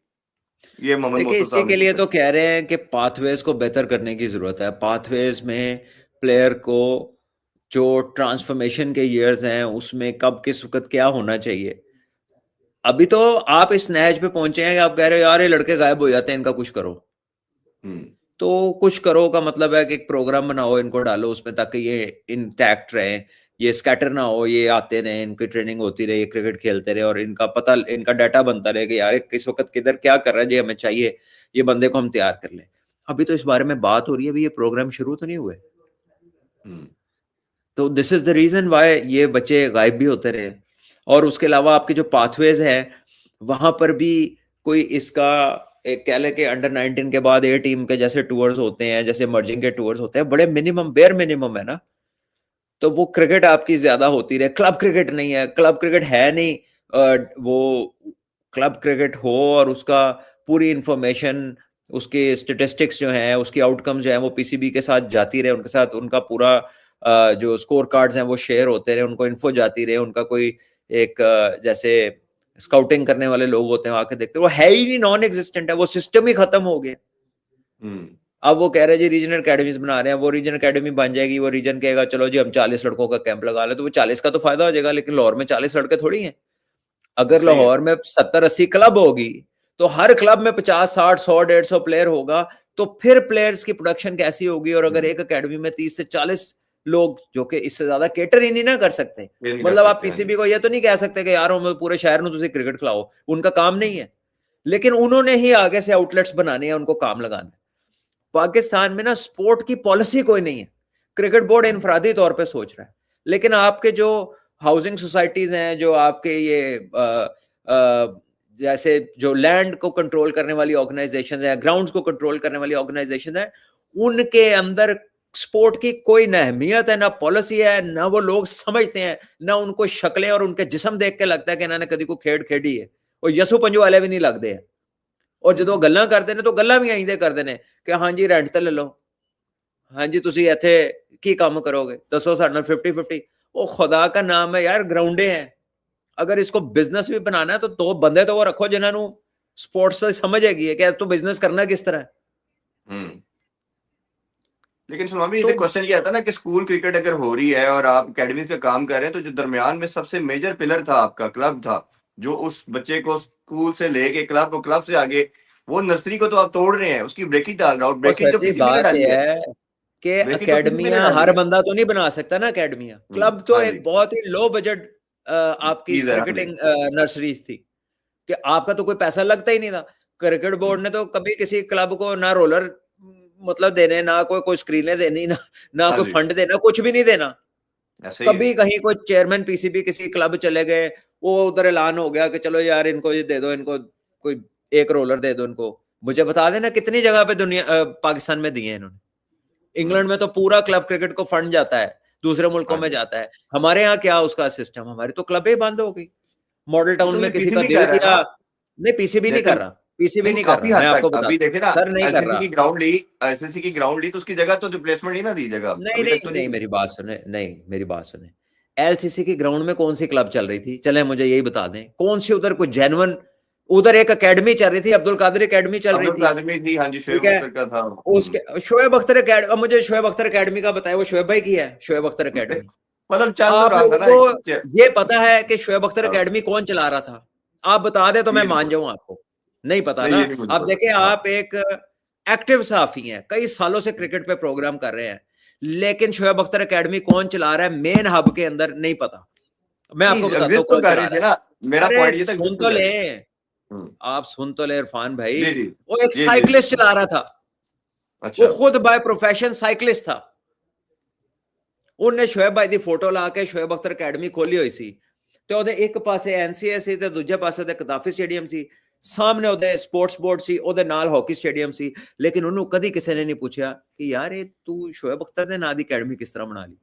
Speaker 1: ये मोहम्मद
Speaker 2: देखिए,
Speaker 1: मोहसिन
Speaker 2: इसी
Speaker 1: साहब ने
Speaker 2: के लिए
Speaker 1: पूछा।
Speaker 2: तो कह रहे हैं कि पाथवेज को बेहतर करने की जरूरत है। पाथवेज में प्लेयर को जो ट्रांसफॉर्मेशन के ईयर्स हैं उसमें कब किस वक्त क्या होना चाहिए। अभी तो आप इस नहज पे पहुंचे हैं कि आप कह रहे हो यार ये लड़के गायब हो जाते हैं, इनका कुछ करो।
Speaker 1: हम्म।
Speaker 2: तो कुछ करो का मतलब है कि एक प्रोग्राम बनाओ, इनको डालो उसमें ताकि ये इंटैक्ट रहे, ये स्कैटर ना हो, ये आते रहे, इनकी ट्रेनिंग होती रहे, क्रिकेट खेलते रहे और इनका पता, इनका डाटा बनता रहे कि यार किस वक्त किधर क्या कर रहा है जी, हमें चाहिए ये बंदे को हम तैयार कर लें। अभी तो इस बारे में बात हो रही है, अभी ये प्रोग्राम शुरू तो नहीं हुए।
Speaker 1: हम्म।
Speaker 2: तो this is the reason why ये बच्चे गायब भी होते रहे। और उसके अलावा आपके जो पाथवेज हैं, वहां पर भी कोई इसका एक कह ले कि अंडर 19 के बाद ए टीम के जैसे टूर्स होते हैं, जैसे मर्जिंग के टूर्स होते हैं, बड़े मिनिमम बेयर मिनिमम है ना, तो वो क्रिकेट आपकी ज्यादा होती रहे। क्लब क्रिकेट नहीं है, क्लब क्रिकेट है नहीं। वो क्लब क्रिकेट हो और उसका पूरी इंफॉर्मेशन, उसके स्टेटिस्टिक्स जो हैं, उसकी आउटकम जो है वो पीसीबी के साथ जाती रहे, उनके साथ उनका पूरा जो स्कोर कार्ड्स हैं वो शेयर होते रहे, उनको इन्फो जाती रहे, उनका कोई एक जैसे स्काउटिंग करने वाले लोग होते हैं आके देखते हैं, वो है ही नहीं, नॉन एग्जिस्टेंट है, वो सिस्टम ही खत्म हो गया। अब वो कह रहे हैं जी रीजनल अकेडमीज बना रहे हैं, वो रीजनल अकेडमी बन जाएगी, वो रीजन कहेगा चलो जी हम 40 लड़कों का कैंप लगा ले, तो वो 40 का तो फायदा हो जाएगा, लेकिन लाहौर में 40 लड़के थोड़ी हैं। अगर
Speaker 1: सही है।
Speaker 2: लाहौर में 70-80 क्लब होगी, तो हर क्लब में 50-60-100-150 प्लेयर होगा, तो फिर प्लेयर्स की प्रोडक्शन कैसी होगी? और अगर एक अकेडमी में 30 से 40 लोग, जो कि इससे ज्यादा केटर ही नहीं ना कर सकते,
Speaker 1: ये नहीं कर
Speaker 2: मतलब आप
Speaker 1: सकते हैं जी।
Speaker 2: पीसीबी को ये तो नहीं कह सकते कि यार हम पूरे शहर में तुझे क्रिकेट खिलाओ, उनका काम नहीं है। लेकिन उन्होंने ही आगे से आउटलेट्स बनाने हैं, उनको काम लगाना है। पाकिस्तान में ना स्पोर्ट की पॉलिसी कोई नहीं है, क्रिकेट बोर्ड इनफरादी तौर पे सोच रहा है। लेकिन आपके जो हाउसिंग सोसाइटीज हैं, जो आपके ये जैसे जो लैंड को कंट्रोल करने वाली ऑर्गेनाइजेशन है, ग्राउंड्स को कंट्रोल करने वाली ऑर्गेनाइजेशन है, उनके अंदर स्पोर्ट की कोई ना अहमियत है, ना पॉलिसी है, ना वो लोग समझते हैं, ना उनको शक्लें और उनके जिस्म देख के लगता है कि इन्होंने कभी कोई खेड खेडी है। और यसु पंजू वाले भी नहीं लगते हैं। और जो गल्ला करते ने, तो गल्ला भी आईंदे करते ने कि हाँ जी रेंट ते ले लो, हाँ जी तुसी इथे की काम करोगे, दसो साडे नाल 50-50। ओ खुदा का नाम है यार, ग्राउंडे हैं। अगर इसको बिजनेस भी बनाना है तो दो बंदे तो वो रखो जिन्होंने स्पोर्ट्स से समझ है कि तो बिजनेस करना किस तरह है।
Speaker 1: हम्म। लेकिन सुनो भी
Speaker 2: तो
Speaker 1: क्वेश्चन ये आता है ना कि स्कूल क्रिकेट अगर हो रही है और आप एकेडमीज पे काम कर रहे हैं, तो जो दरमियान में सबसे मेजर पिलर था आपका क्लब था, जो उस बच्चे को स्कूल से लेके क्लब को, क्लब से आगे, वो नर्सरी को तो आप तोड़ रहे हैं, उसकी ब्रेकेज डाल रहा हूँ।
Speaker 2: और
Speaker 1: ब्रेकेज
Speaker 2: सर
Speaker 1: तो
Speaker 2: जी
Speaker 1: पीसीबी ने
Speaker 2: बात
Speaker 1: डाली है।
Speaker 2: यह है कि
Speaker 1: ब्रेकेज तो पीसीबी ने
Speaker 2: अकेडमियां
Speaker 1: डाली
Speaker 2: हर
Speaker 1: है।
Speaker 2: बंदा तो नहीं बना सकता ना अकेडमियां। क्लब तो
Speaker 1: हाँ जी।
Speaker 2: एक बहुत ही लो बजट आपकी
Speaker 1: चीज है, हाँ जी।
Speaker 2: क्रिकेटिंग नर्सरीज थी, कि आपका तो कोई पैसा लगता ही नहीं था। क्रिकेट बोर्ड ने तो कभी किसी क्लब को ना रोलर मतलब देने, ना कोई स्क्रीनें देनी, ना
Speaker 1: हाँ
Speaker 2: कोई
Speaker 1: जी।
Speaker 2: फंड देना, कुछ भी नहीं देना।
Speaker 1: ऐसा ही है।
Speaker 2: कभी कहीं कोई चेयरमैन पीसीबी किसी क्लब चले गए, वो उधर ऐलान हो गया कि चलो यार इनको ये दे दो, इनको कोई एक रोलर दे दो इनको। मुझे बता देना कितनी जगह पे दुनिया पाकिस्तान में दिए इन्होंने। इंग्लैंड में तो पूरा क्लब क्रिकेट को फंड जाता है, दूसरे मुल्कों
Speaker 1: हाँ
Speaker 2: में
Speaker 1: जी।
Speaker 2: जाता है। हमारे यहाँ क्या उसका सिस्टम? हमारी तो क्लब ही बंद हो गई। मॉडल टाउन
Speaker 1: तो ये
Speaker 2: में किसी का
Speaker 1: पीसीबी
Speaker 2: दिल
Speaker 1: कर रहा है
Speaker 2: किया,
Speaker 1: ना।
Speaker 2: नहीं पीसीबी नहीं
Speaker 1: जैसे
Speaker 2: कर रहा, पीसीबी
Speaker 1: नहीं,
Speaker 2: नहीं कर
Speaker 1: काफी
Speaker 2: रहा, मैं
Speaker 1: हद तक
Speaker 2: आपको बता,
Speaker 1: अभी देखे ना,
Speaker 2: सर नहीं कर
Speaker 1: एलसीसी
Speaker 2: रहा।
Speaker 1: की ग्राउंड ली, एलसीसी की ग्राउंड ली, तो उसकी जगह तो रिप्लेसमेंट ही ना दी जगह,
Speaker 2: नहीं
Speaker 1: अभी तक
Speaker 2: नहीं
Speaker 1: तो
Speaker 2: नहीं,
Speaker 1: नहीं।
Speaker 2: मेरी बात सुने, नहीं मेरी बात सुने। एलसीसी की ग्राउंड में कौन सी क्लब चल रही थी? चले मुझे यही बता दें, कौन सी उधर कोई जेन्युइन, उधर एक एकेडमी चल रही थी, अब्दुल कादिर एकेडमी चल रही
Speaker 1: अब्दुल
Speaker 2: थी।
Speaker 1: कादिर में थी, हाँ जी,
Speaker 2: ठीक
Speaker 1: शोएब
Speaker 2: है,
Speaker 1: अख्तर का था।
Speaker 2: उसके शोएब अख्तर एकेडमी, अब मुझे शोएब अख्तर एकेडमी का बताया, वो शोएब भाई की है शोएब अख्तर एकेडमी।
Speaker 1: मतलब चल तो
Speaker 2: आप
Speaker 1: रहा था
Speaker 2: लोगों
Speaker 1: ना
Speaker 2: को ये पता है कि शोएब अख्तर
Speaker 1: हाँ,
Speaker 2: एकेडमी कौन चला रहा था? आप बता दे तो मैं
Speaker 1: ये नहीं
Speaker 2: मान
Speaker 1: पता।
Speaker 2: जाऊं आपको। नहीं पता
Speaker 1: नहीं,
Speaker 2: ना।
Speaker 1: ये नहीं मुझे
Speaker 2: आप
Speaker 1: पता।
Speaker 2: देखें,
Speaker 1: हाँ।
Speaker 2: आप एक एक्टिव सहाफी हैं, कई सालों से क्रिकेट पे प्रोग्राम कर रहे हैं, लेकिन शोएब अख्तर एकेडमी कौन चला रहा है मेन हब के अंदर नहीं पता। मैं
Speaker 1: नहीं,
Speaker 2: आपको बताता हूँ
Speaker 1: एग्जिस्ट तो
Speaker 2: कौन
Speaker 1: कर
Speaker 2: चला
Speaker 1: रही
Speaker 2: रहा
Speaker 1: थी ना।
Speaker 2: है।
Speaker 1: मेरा
Speaker 2: अरे
Speaker 1: पॉइंट ये था,
Speaker 2: सुन
Speaker 1: एग्जिस्ट तो
Speaker 2: तो
Speaker 1: कर
Speaker 2: ले,
Speaker 1: रही थी। हम्म।
Speaker 2: आप सुन तो ले इरफान भाई।
Speaker 1: जी जी।
Speaker 2: वो एक
Speaker 1: जी जी जी।
Speaker 2: साइकिलिस्ट चला रहा था, वो
Speaker 1: अच्छा।
Speaker 2: खुद बाय प्रोफेशन साइकिलिस्ट था। ਉਹਨੇ ਸ਼ੋएब भाई ਦੀ फोटो ला के शोएब अख्तर एकेडमी खोली हुई सी, ਤੇ ਉਹਦੇ ਇੱਕ ਪਾਸੇ ਐਨਸੀਏ ਸੀ ਤੇ ਦੂਜੇ ਪਾਸੇ ਉਹਦੇ ਕਦਾਫੀ ਸਟੇਡੀਅਮ ਸੀ, ਸਾਹਮਣੇ ਉਹਦੇ ਸਪੋਰਟਸ ਬੋਰਡ ਸੀ, ਉਹਦੇ ਨਾਲ ਹਾਕੀ ਸਟੇਡੀਅਮ ਸੀ। ਲੇਕਿਨ ਉਹਨੂੰ ਕਦੀ ਕਿਸੇ ਨੇ ਨਹੀਂ ਪੁੱਛਿਆ ਕਿ ਯਾਰ ਇਹ ਤੂੰ ਸ਼ੋएब अख्तर ਦੇ ਨਾਂ ਦੀ एकेडमी किस तरह बना ली।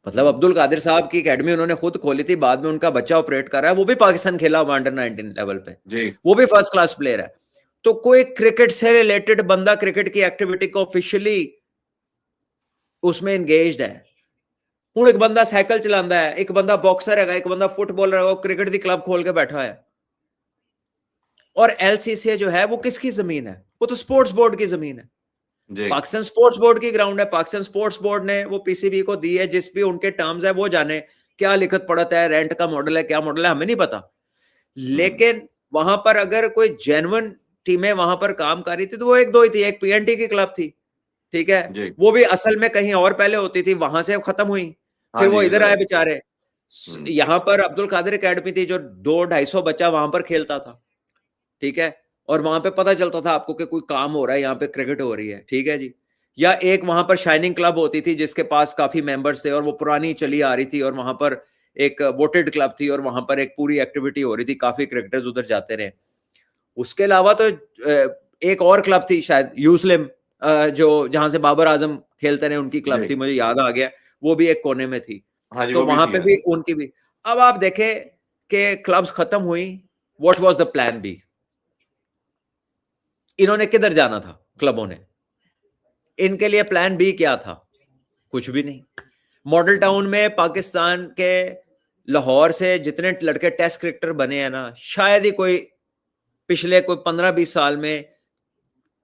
Speaker 2: मतलब अब्दुल कादिर साहब की एकेडमी उन्होंने खुद खोली थी, बाद में उनका बच्चा ऑपरेट कर रहा है, वो भी पाकिस्तान खेला हुआ अंडर 19 लेवल पे,
Speaker 1: जी।
Speaker 2: वो भी फर्स्ट क्लास प्लेयर है। तो कोई क्रिकेट से रिलेटेड बंदा क्रिकेट की एक्टिविटी को ऑफिशियली उसमें एंगेज्ड है। ਹੁਣ ਇੱਕ ਬੰਦਾ ਸਾਈਕਲ ਚਲਾਉਂਦਾ ਹੈ, ਇੱਕ ਬੰਦਾ ਬਾਕਸਰ ਹੈਗਾ, ਇੱਕ ਬੰਦਾ फुटबॉलर है, वो क्रिकेट की क्लब खोल के बैठा है। और एलसीसी जो है वो किसकी जमीन है? वो तो स्पोर्ट्स बोर्ड की जमीन है।
Speaker 1: जी।
Speaker 2: पाकिस्तान स्पोर्ट्स बोर्ड की ग्राउंड है, पाकिस्तान स्पोर्ट्स बोर्ड ने वो पीसीबी को दी है, जिस भी उनके टर्म्स है वो जाने, क्या लिखत पढ़त है, रेंट का मॉडल है, क्या मॉडल है, हमें नहीं पता। लेकिन वहां पर अगर कोई जेन्युइन टीमें वहां पर काम कर रही थी तो वो एक दो ही थी। एक पीएनटी की क्लब थी, ठीक है,
Speaker 1: जी।
Speaker 2: वो भी असल में कहीं और पहले होती थी, वहां से खत्म हुई,
Speaker 1: हाँ
Speaker 2: फिर वो
Speaker 1: जी,
Speaker 2: इधर
Speaker 1: इधर
Speaker 2: आए
Speaker 1: है।
Speaker 2: बेचारे। यहाँ पर अब्दुल कादिर एकेडमी थी, जो 200-250 बच्चा वहां पर खेलता था, ठीक है, और वहां पे पता चलता था आपको कि कोई काम हो रहा है, यहाँ पे क्रिकेट हो रही है, ठीक है जी। या एक वहां पर शाइनिंग क्लब होती थी जिसके पास काफी मेंबर्स थे और वो पुरानी चली आ रही थी, और वहां पर एक वोटेड क्लब थी और वहां पर एक पूरी एक्टिविटी हो रही थी, काफी क्रिकेटर्स उधर जाते रहे। उसके अलावा तो एक और क्लब थी शायद यूसलिम, जो जहां से बाबर आजम खेलते रहे, उनकी क्लब थी, मुझे याद आ गया, वो भी एक कोने में थी।
Speaker 1: हाँ जी,
Speaker 2: तो
Speaker 1: वो भी
Speaker 2: वहां
Speaker 1: थी,
Speaker 2: पे
Speaker 1: हाँ।
Speaker 2: भी उनकी भी। अब आप देखें कि क्लब्स खत्म हुई, what was the plan B? इन्होंने किधर जाना था क्लबों ने? इनके लिए प्लान बी क्या था? कुछ भी नहीं। मॉडल टाउन में पाकिस्तान के लाहौर से जितने लड़के टेस्ट क्रिकेटर बने हैं ना, शायद ही कोई पिछले कोई 15-20 साल में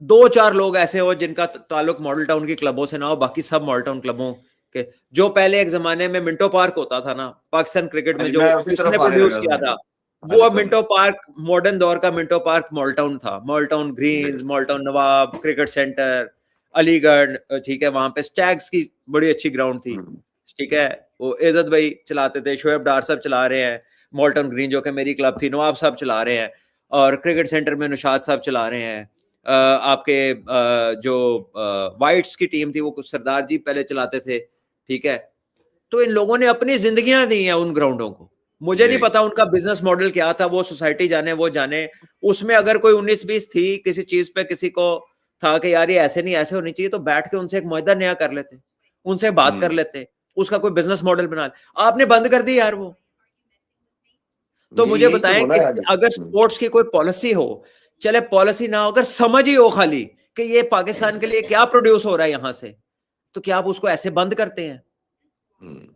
Speaker 2: 2-4 लोग ऐसे हो जिनका ताल्लुक मॉडल टाउन की क्लबों से ना हो। बाकी सब मॉडल टाउन क्लबों के, जो पहले एक जमाने में मिंटो पार्क होता था ना पाकिस्तान क्रिकेट
Speaker 1: हाँ
Speaker 2: में,
Speaker 1: जी,
Speaker 2: जो
Speaker 1: मैं उसी
Speaker 2: उसने
Speaker 1: तरफ आने
Speaker 2: प्रोड्यूस
Speaker 1: लगा था,
Speaker 2: किया
Speaker 1: हाँ जी।
Speaker 2: था,
Speaker 1: हाँ जी,
Speaker 2: वो
Speaker 1: समझ
Speaker 2: मिंटो पार्क, मॉडर्न दौर का मिंटो पार्क मॉडल टाउन था। मॉडल टाउन ग्रीन्स,
Speaker 1: जी।
Speaker 2: मॉडल टाउन नवाब क्रिकेट सेंटर, अलीगढ़, ठीक है, वहां पे स्टैग्स की बड़ी अच्छी ग्राउंड थी,
Speaker 1: हम्म,
Speaker 2: ठीक है, वो इज्जत भाई चलाते थे, शोएब डार साहब चला रहे हैं, मॉल्टन ग्रीन जो कि मेरी क्लब थी, नवाब साहब चला रहे हैं, और क्रिकेट सेंटर में निशात साहब चला रहे हैं। आपके जो वाइट्स की टीम थी वो कुछ सरदार जी पहले चलाते थे, ठीक है। तो इन लोगों ने अपनी जिंदगियां दी हैं उन ग्राउंडों को। मुझे नहीं
Speaker 1: जी।
Speaker 2: पता उनका बिजनेस मॉडल क्या था, वो सोसाइटी जाने, वो जाने। उसमें अगर कोई 19-20 थी किसी चीज पे, किसी को था कि यार ये ऐसे नहीं ऐसे होनी चाहिए, तो बैठ के उनसे एक मुआहदा नया कर लेते, उनसे बात कर
Speaker 1: हम्म,
Speaker 2: लेते, उसका कोई बिजनेस मॉडल बना ले। आपने बंद कर दी यार वो। तो मुझे
Speaker 1: यही तो
Speaker 2: बताएं
Speaker 1: होना
Speaker 2: कि
Speaker 1: है आज।
Speaker 2: अगर स्पोर्ट्स की कोई पॉलिसी हो, चले पॉलिसी ना हो, अगर समझ ही हो खाली कि ये पाकिस्तान के लिए क्या प्रोड्यूस हो रहा है यहां से, तो क्या आप उसको ऐसे बंद करते हैं?
Speaker 1: हम्म,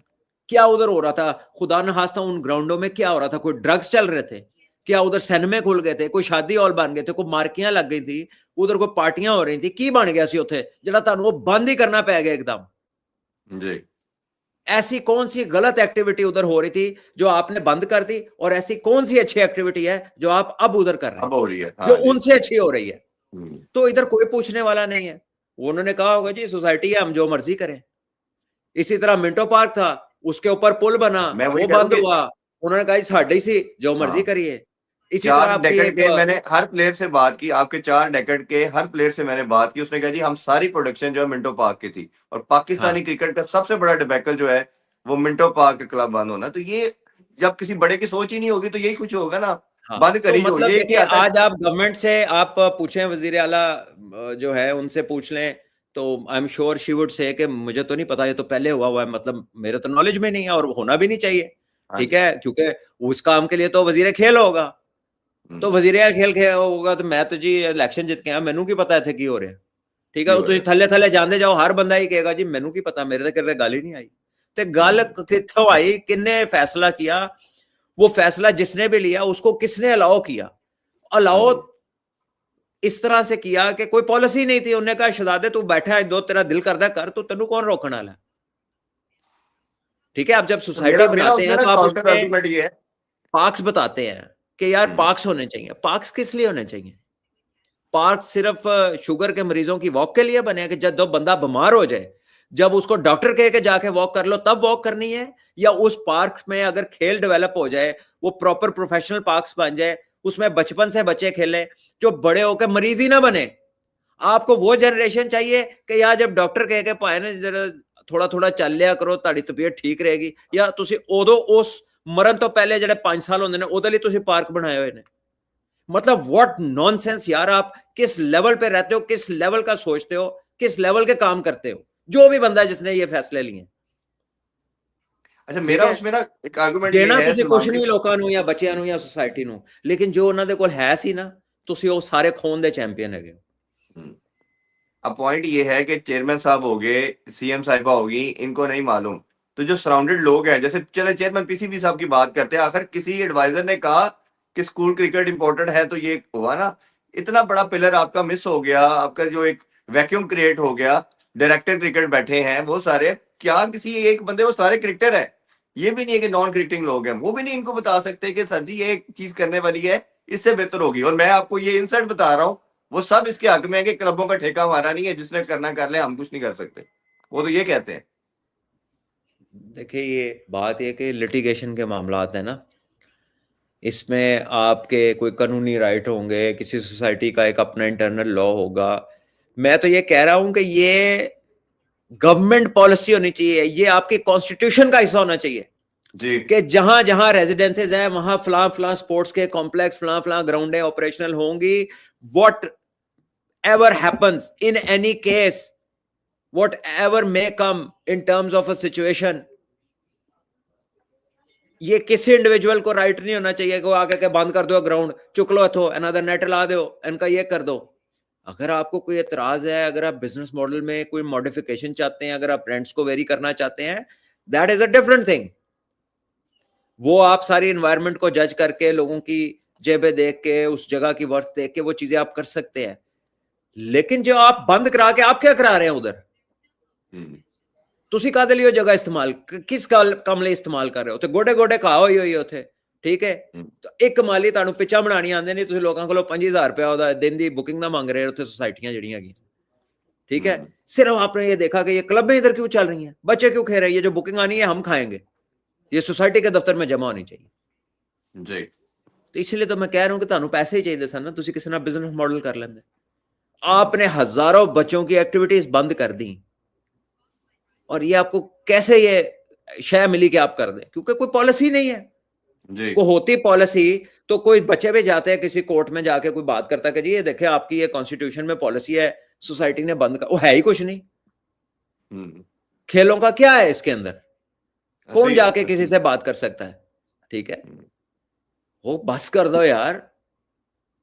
Speaker 2: क्या उधर हो रहा था खुदा न खास्ता उन ग्राउंडों में? क्या हो रहा था? कोई ड्रग्स चल रहे थे क्या उधर? सिनेमे खुल गए थे? कोई शादी हॉल बन गए थे? कोई मार्कियां लग गई थी उधर? कोई पार्टियां हो रही थी? की बन गया सी उथे जरा तुहानू वो बंद ही करना पै गया एकदम?
Speaker 1: जी।
Speaker 2: ऐसी कौन सी गलत एक्टिविटी उधर हो रही थी जो आपने बंद कर दी, और ऐसी कौन सी अच्छी एक्टिविटी है जो आप अब उधर कर रहे हैं
Speaker 1: अब हो रही है,
Speaker 2: जो
Speaker 1: हाँ जी।
Speaker 2: उनसे अच्छी हो रही है?
Speaker 1: हम्म,
Speaker 2: तो इधर कोई पूछने वाला नहीं है। उन्होंने कहा होगा जी सोसाइटी है, हम जो मर्जी करें। इसी तरह मिंटो पार्क था, उसके ऊपर पुल बना,
Speaker 1: मैं वही
Speaker 2: वो
Speaker 1: कह रहा हूँ
Speaker 2: बंद
Speaker 1: कि
Speaker 2: हुआ, उन्होंने कहा साढ़े सी जो मर्जी
Speaker 1: हाँ,
Speaker 2: करिए। इसी तरह
Speaker 1: 4
Speaker 2: आपकी
Speaker 1: डेकेड
Speaker 2: एक
Speaker 1: के मैंने हर प्लेयर से बात की, आपके 4 डेकेड के हर प्लेयर से मैंने बात की, उसने कहा जी हम सारी प्रोडक्शन जो है मिंटो पार्क की थी, और
Speaker 2: हाँ
Speaker 1: पाकिस्तानी क्रिकेट का सबसे बड़ा डिबैकल जो है वो मिंटो पार्क का क्लब बंद होना। तो ये जब किसी बड़े की सोच ही नहीं होगी तो यही कुछ होगा ना,
Speaker 2: हाँ।
Speaker 1: बंद
Speaker 2: तो
Speaker 1: करी जो
Speaker 2: मतलब
Speaker 1: ये
Speaker 2: देखिए,
Speaker 1: क्या आता है।
Speaker 2: आज आप गवर्नमेंट से आप पूछें, वजीर आला जो है उनसे पूछ लें, तो I am sure she would say कि मुझे तो नहीं पता, ये तो पहले हुआ है, मतलब मेरे तो नॉलेज में नहीं है और होना भी नहीं चाहिए,
Speaker 1: हाँ
Speaker 2: ठीक
Speaker 1: जी।
Speaker 2: है, क्योंकि उस काम के लिए तो वजीर खेल होगा। तो
Speaker 1: हम्म,
Speaker 2: वजीर खेल खेल होगा तो मैं तो जी इलेक्शन जित के आया, मैनू की पता है की हो रहा है, ठीक
Speaker 1: की
Speaker 2: है।
Speaker 1: हो रहा
Speaker 2: तुम
Speaker 1: है।
Speaker 2: थले थले जाते जाओ, हर बंदा ही कहेगा जी मैनू की पता, मेरे तो किते गल ही नहीं आई। ते गल
Speaker 1: हम्म,
Speaker 2: कित्थों आई? किन्ने फैसला किया? वो फैसला जिसने भी लिया उसको किसने अलाउ किया?
Speaker 1: हाँ
Speaker 2: अलाउ
Speaker 1: जी।
Speaker 2: इस तरह से किया कि कोई पॉलिसी नहीं थी। उन्होंने कहा शहजादे तू बैठा है, दो तेरा दिल करदा कर, तो तेनू कौन रोकने वाला है? ठीक है, आप जब
Speaker 1: तो
Speaker 2: सोसाइटी
Speaker 1: मेरा मेरा
Speaker 2: बनाते
Speaker 1: उसमें
Speaker 2: हैं
Speaker 1: ना
Speaker 2: तो आप
Speaker 1: काउंटर
Speaker 2: उसमें
Speaker 1: आर्गुमेंट ये है।
Speaker 2: पार्क्स बताते हैं कि यार
Speaker 1: हम्म,
Speaker 2: पार्क्स होने चाहिए। पार्क्स किस लिए होने चाहिए? पार्क सिर्फ शुगर के मरीजों की वॉक के लिए बने हैं कि जब दो बंदा बीमार हो जाए, जब उसको डॉक्टर कह के जाके वॉक कर लो तब वॉक करनी है? या उस पार्क में अगर खेल डेवलप हो जाए, वो प्रॉपर प्रोफेशनल पार्क्स बन जाए, उसमें बचपन से बच्चे खेलें, जो बड़े होकर मरीज ही ना बने? आपको वो जनरेशन चाहिए कि यार जब डॉक्टर कह के पाए ना जरा थोड़ा थोड़ा चल लिया करो, ताड़ी तबीयत ठीक रहेगी, या तुसी उदो उस मरण तो पहले जड़े 5 साल होंदे ने उहदे लई तुसी पार्क बनाए हुए ने? मतलब व्हाट नॉनसेंस यार! आप किस लेवल पे रहते हो? किस लेवल का सोचते हो? किस लेवल के काम करते हो? जो भी बंदा जिसने ये फैसले लिए,
Speaker 1: अच्छा,
Speaker 2: ठीक
Speaker 1: मेरा
Speaker 2: है।
Speaker 1: उसमें ना एक आर्गुमेंट ये
Speaker 2: देना
Speaker 1: है
Speaker 2: तुसी
Speaker 1: सलमान
Speaker 2: कुछ
Speaker 1: के।
Speaker 2: नहीं लोकां नूं या बच्चियां नूं या सोसाइटी नूं, लेकिन जो उन्हां दे कोल है सी ना, तुसी वो सारे खोन दे चैंपियन हैगे।
Speaker 1: हम्म, अब पॉइंट ये है कि चेयरमैन साहब हो गए, सीएम साहिबा होगी, इनको नहीं मालूम। तो जो सराउंडेड लोग हैं, जैसे चले चेयरमैन पीसीबी साहब की बात करते हैं, आखिर किसी एडवाइजर ने कहा कि स्कूल क्रिकेट इंपॉर्टेंट है तो ये हुआ ना। इतना बड़ा पिलर आपका मिस हो गया, आपका जो एक वैक्यूम क्रिएट हो गया। डायरेक्टर क्रिकेट बैठे हैं वो सारे, क्या किसी एक बंदे, वो सारे क्रिकेटर हैं, ये भी नहीं है कि नॉन क्रिकेटिंग लोग हैं, वो भी नहीं इनको बता सकते कि सर जी ये एक चीज करने वाली है, इससे बेहतर होगी। और मैं आपको ये इंसल्ट बता रहा हूँ, वो सब इसके हक में है कि क्लबों का ठेका हमारा नहीं है, जिसने करना कर ले, हम कुछ नहीं कर सकते। वो तो ये कहते हैं।
Speaker 2: देखिए, ये बात ये कि लिटिगेशन के मामलात है ना, इसमें आपके कोई कानूनी राइट होंगे, किसी सोसाइटी का एक अपना इंटरनल लॉ होगा। मैं तो ये कह रहा हूं कि ये गवर्नमेंट पॉलिसी होनी चाहिए, ये आपके कॉन्स्टिट्यूशन का हिस्सा होना चाहिए।
Speaker 1: जी
Speaker 2: कि जहां जहां रेजिडेंसेज हैं वहां फलां फलां स्पोर्ट्स के कॉम्प्लेक्स, फलां फलां ग्राउंडें ऑपरेशनल होंगी. What ever happens in any case, whatever may come in terms of a situation, ये किसी इंडिविजुअल को राइट नहीं होना चाहिए कि वो आके के बंद कर दो ग्राउंड, चुक लो इथो, अनदर नेट ला दो, इनका ये कर दो. अगर आपको कोई एतराज है, अगर आप बिजनेस मॉडल में कोई मॉडिफिकेशन चाहते हैं, अगर आप रेंट्स को वेरी करना चाहते हैं, that is a different thing. वो आप सारी एनवायरनमेंट को जज करके, लोगों की जेबें देख के, उस जगह की वर्थ देख के वो चीजें आप कर सकते हैं. लेकिन जो आप बंद करा के आप क्या करा रहे हैं उधर? ਤੁਸੀਂ ਕਾਦੇ ਲਈ ਉਹ ਜਗ੍ਹਾ ਇਸਤੇਮਾਲ, ਕਿਸ ਕੰਮ ਲਈ ਇਸਤੇਮਾਲ ਕਰ ਰਹੇ ਹੋ? ਤੇ ਗੋਡੇ ਗੋਡੇ ਘਾਹ ਹੋਈ ਹੋਈ ਉੱਥੇ, ਠੀਕ ਹੈ. ਤਾਂ ਇੱਕ ਮਾਲੀ ਤੁਹਾਨੂੰ ਪਿੱਛਾ ਬਣਾਣੀ ਆਉਂਦੇ ਨਹੀਂ, ਤੁਸੀਂ ਲੋਕਾਂ ਕੋਲੋਂ 5000 ਰੁਪਇਆ ਉਹਦਾ ਦਿਨ ਦੀ बुकिंग ਦਾ ਮੰਗ ਰਹੇ ਹੋ ਉੱਥੇ सोसाइटियां ਜਿਹੜੀਆਂ ਹੈਗੀਆਂ, ठीक है. सिर्फ आपने ये देखा कि ये क्लब में इधर क्यों चल रही हैं, बच्चे क्यों खेल रहे हैं, ये जो बुकिंग आनी है हम खाएंगे, ये सोसाइटी के दफ्तर में जमा होनी चाहिए जी. तो इसलिए तो मैं कह रहा हूं कि ਤੁਹਾਨੂੰ पैसे ही चाहिए सन ना, ਤੁਸੀਂ ਕਿਸੇ ਨਾਲ बिजनेस मॉडल कर लेंगे. आपने हजारों बच्चों की एक्टिविटीज बंद कर दी और ये आपको कैसे ये शय मिली कि आप कर दें? क्योंकि कोई पॉलिसी नहीं है जी. को होती पॉलिसी तो कोई बच्चे भी जाते हैं किसी कोर्ट में जाके कोई बात करता है कि जी ये देखे आपकी ये कॉन्स्टिट्यूशन में पॉलिसी है, सोसाइटी ने बंद कर, वो है ही कुछ नहीं. खेलों का क्या है इसके अंदर? कौन जाके किसी से बात कर सकता है? ठीक है, वो बस कर दो यार.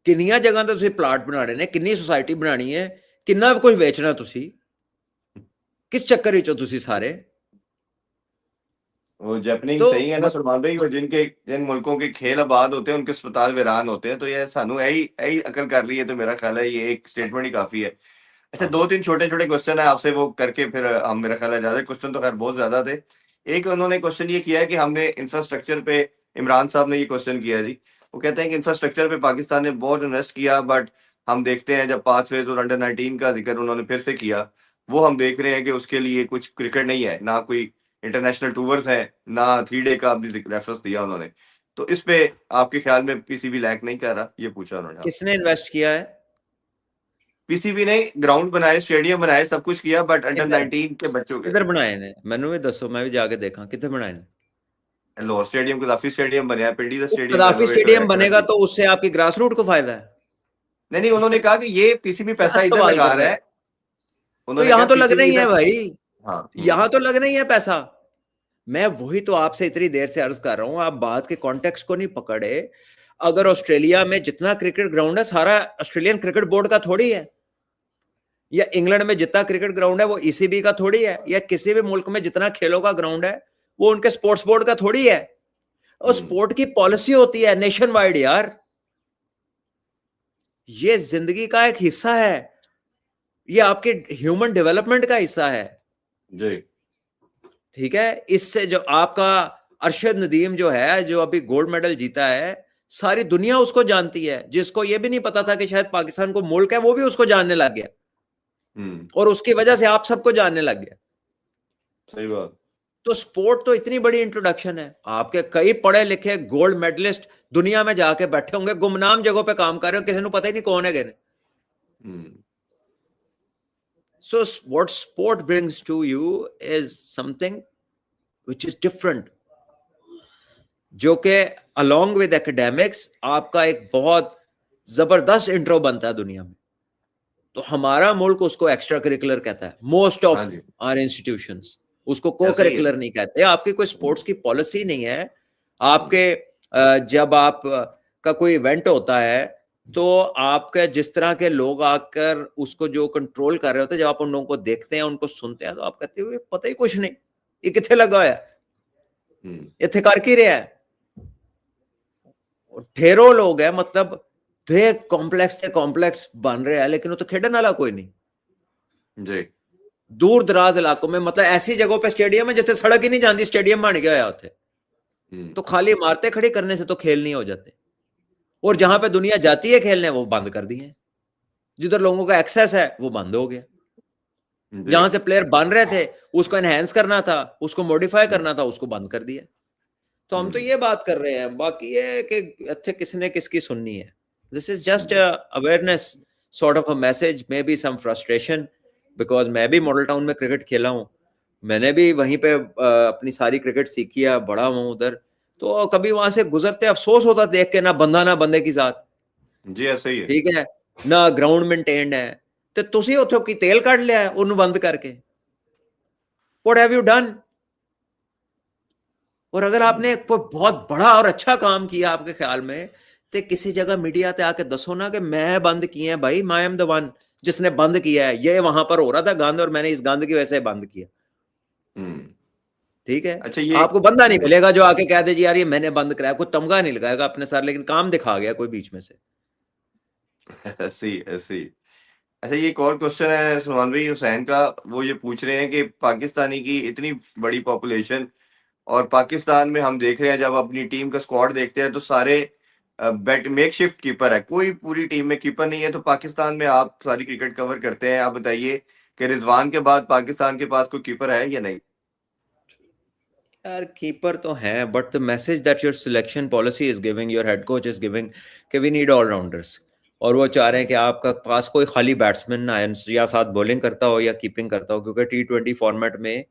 Speaker 2: किन्नियां जगह तो तुसी प्लाट बना रहे ने, किन्नी सोसाइटी बनानी है, किन्ना कुछ बेचना तुसी, किस चक्कर विच हो तुसी सारे?
Speaker 1: वो जैपनिंग तो सही है ना सलमान भाई, वो जिन मुल्कों के खेल आबाद होते हैं उनके अस्पताल वीरान होते हैं. तो ये सानू यही अकल कर रही है. तो मेरा ख्याल है ये एक स्टेटमेंट ही काफी है. अच्छा, 2-3 छोटे-छोटे क्वेश्चन है आपसे, वो करके फिर हम, मेरा ख्याल है ज्यादा क्वेश्चन तो खैर बहुत ज्यादा थे. एक उन्होंने क्वेश्चन ये किया है कि हमने इंफ्रास्ट्रक्चर पे, इमरान साहब ने ये क्वेश्चन किया जी. वो कहते हैं कि इंफ्रास्ट्रक्चर पे पाकिस्तान ने बहुत इन्वेस्ट किया, बट हम देखते हैं जब पाथवेज और अंडर 19 का जिक्र उन्होंने फिर से किया, वो हम देख रहे हैं कि उसके लिए कुछ क्रिकेट नहीं है, ना कोई इंटरनेशनल टूर्स है, ना 3 डे का भी रेफरेंस दिया उन्होंने. तो इस पे आपके ख्याल में पीसीबी लैक नहीं कर रहा? ये पूछा उन्होंने.
Speaker 2: किसने इन्वेस्ट किया है?
Speaker 1: पीसीबी ने ग्राउंड बनाए, स्टेडियम बनाए, सब कुछ किया, बट अंडर 19 के बच्चों के
Speaker 2: किधर बनाए ने? मैनू भी दसो, मैं भी जाके देखा किधर बनाए ने.
Speaker 1: लाहौर स्टेडियम, कदाफी स्टेडियम बनया, पिंडी दा स्टेडियम,
Speaker 2: कदाफी स्टेडियम बनेगा तो उससे आपकी ग्रास रूट को फायदा है?
Speaker 1: नहीं, उन्होंने कहा कि ये पीसीबी पैसा इधर लगा रहा है.
Speaker 2: तो यहाँ तो लगना ही है भाई. हाँ, यहाँ तो लगना ही है पैसा. मैं वही तो आपसे इतनी देर से अर्ज कर रहा हूं, आप बात के कॉन्टेक्स्ट को नहीं पकड़े. अगर ऑस्ट्रेलिया में जितना क्रिकेट ग्राउंड है सारा ऑस्ट्रेलियन क्रिकेट बोर्ड का थोड़ी है, या इंग्लैंड में जितना क्रिकेट ग्राउंड है वो ईसीबी का थोड़ी है, या किसी भी मुल्क में जितना खेलों का ग्राउंड है वो उनके स्पोर्ट्स बोर्ड का थोड़ी है. और स्पोर्ट की पॉलिसी होती है नेशन वाइड यार. ये जिंदगी का एक हिस्सा है, ये आपके ह्यूमन डेवलपमेंट का हिस्सा है जी. ठीक है. इससे जो आपका अरशद नदीम जो है, जो अभी गोल्ड मेडल जीता है, सारी दुनिया उसको जानती है. जिसको ये भी नहीं पता था कि शायद पाकिस्तान को मुल्क है, वो भी उसको जानने लग गया. और उसकी वजह से आप सबको जानने लग गया. सही बात. तो स्पोर्ट तो इतनी बड़ी इंट्रोडक्शन है. आपके कई पढ़े लिखे गोल्ड मेडलिस्ट दुनिया में जाके बैठे होंगे, गुमनाम जगहों पे काम कर रहे हो, किसी को पता ही नहीं कौन है गए. So what sport brings to you is something which is different, जो कि along with academics आपका एक बहुत जबरदस्त इंट्रो बनता है दुनिया में. तो हमारा मुल्क उसको एक्स्ट्रा करिकुलर कहता है. मोस्ट ऑफ आवर इंस्टीट्यूशंस उसको को करिकुलर नहीं कहते. आपकी कोई स्पोर्ट्स की पॉलिसी नहीं है. आपके जब आप का कोई इवेंट होता है तो आपके जिस तरह के लोग आकर उसको जो कंट्रोल कर रहे होते हैं, जब आप उन लोगों को देखते हैं, उनको सुनते हैं, तो आप कहते हो पता ही कुछ नहीं, ये किथे लगा है, इथे कर की रहा है. ढेरों लोग है, मतलब थे कॉम्प्लेक्स बन रहे हैं, लेकिन वो तो खेडन वाला कोई नहीं जी. दूर दराज इलाकों में, मतलब ऐसी जगहों पे स्टेडियम है जिथे सड़क ही नहीं जाती, स्टेडियम बन गया है उथे. तो खाली इमारतें खड़ी करने से तो खेल नहीं हो जाते. और जहां पे दुनिया जाती है खेलने, वो बंद कर दिए. जिधर लोगों का एक्सेस है वो बंद हो गया. जहां से प्लेयर बन रहे थे उसको एनहेंस करना था, उसको मॉडिफाई करना था, उसको बंद कर दिया. तो हम तो ये बात कर रहे हैं, बाकी ये कि अच्छे किसने किसकी सुननी है. This is just awareness sort of a message, maybe some frustration, because मैं भी मॉडल टाउन में क्रिकेट खेला हूं. मैंने भी वहीं पे अपनी सारी क्रिकेट सीखी है, बड़ा हूँ उधर, तो कभी वहां से गुजरते अफसोस होता देख के, ना बंदा ना बंदे की साथ,
Speaker 1: जी ऐसा ही है।
Speaker 2: ठीक है, ना ग्राउंड मेंटेन्ड है, ਤੇ ਤੁਸੀਂ ਉੱਥੋਂ ਕੀ ਤੇਲ ਕੱਢ ਲਿਆ ਉਹਨੂੰ ਬੰਦ ਕਰਕੇ, व्हाट हैव यू डन? और अगर आपने कोई बहुत बड़ा और अच्छा काम किया आपके ख्याल में, तो किसी जगह मीडिया ते आके दसो ना कि मैं बंद किए हैं भाई, मैं एम द वन जिसने बंद किया है, ये वहां पर हो रहा था गंद और मैंने इस गंद की वजह से बंद किया,
Speaker 1: हम्म।
Speaker 2: ठीक है।
Speaker 1: अच्छा ये
Speaker 2: आपको बंदा नहीं मिलेगा जो आके कह दे जी यार ये मैंने बंद कराया, कोई तमगा नहीं लगाएगा अपने सर, लेकिन काम दिखा गया कोई बीच में से।
Speaker 1: ऐसे ही ऐसे ही। अच्छा ये एक और क्वेश्चन है सलमान भाई हुसैन का, वो ये पूछ रहे हैं कि पाकिस्तानी की इतनी बड़ी पॉपुलेशन, और पाकिस्तान में हम देख रहे हैं जब अपनी टीम का स्क्वाड देखते हैं तो सारे बैट मेक शिफ्ट कीपर है, कोई पूरी टीम में कीपर नहीं है। तो पाकिस्तान में आप सारी क्रिकेट कवर करते हैं, आप बताइए कि रिजवान के बाद पाकिस्तान के पास कोई कीपर है या नहीं?
Speaker 2: यार कीपर तो है, but the message that your selection policy is giving, your head coach is giving, कि वी नीड ऑलराउंडर्स, और वो चाह रहे हैं कि आपका पास कोई खाली बैट्समैन ना आए, या साथ बॉलिंग करता हो या कीपिंग करता हो, क्योंकि T20 फॉर्मेट में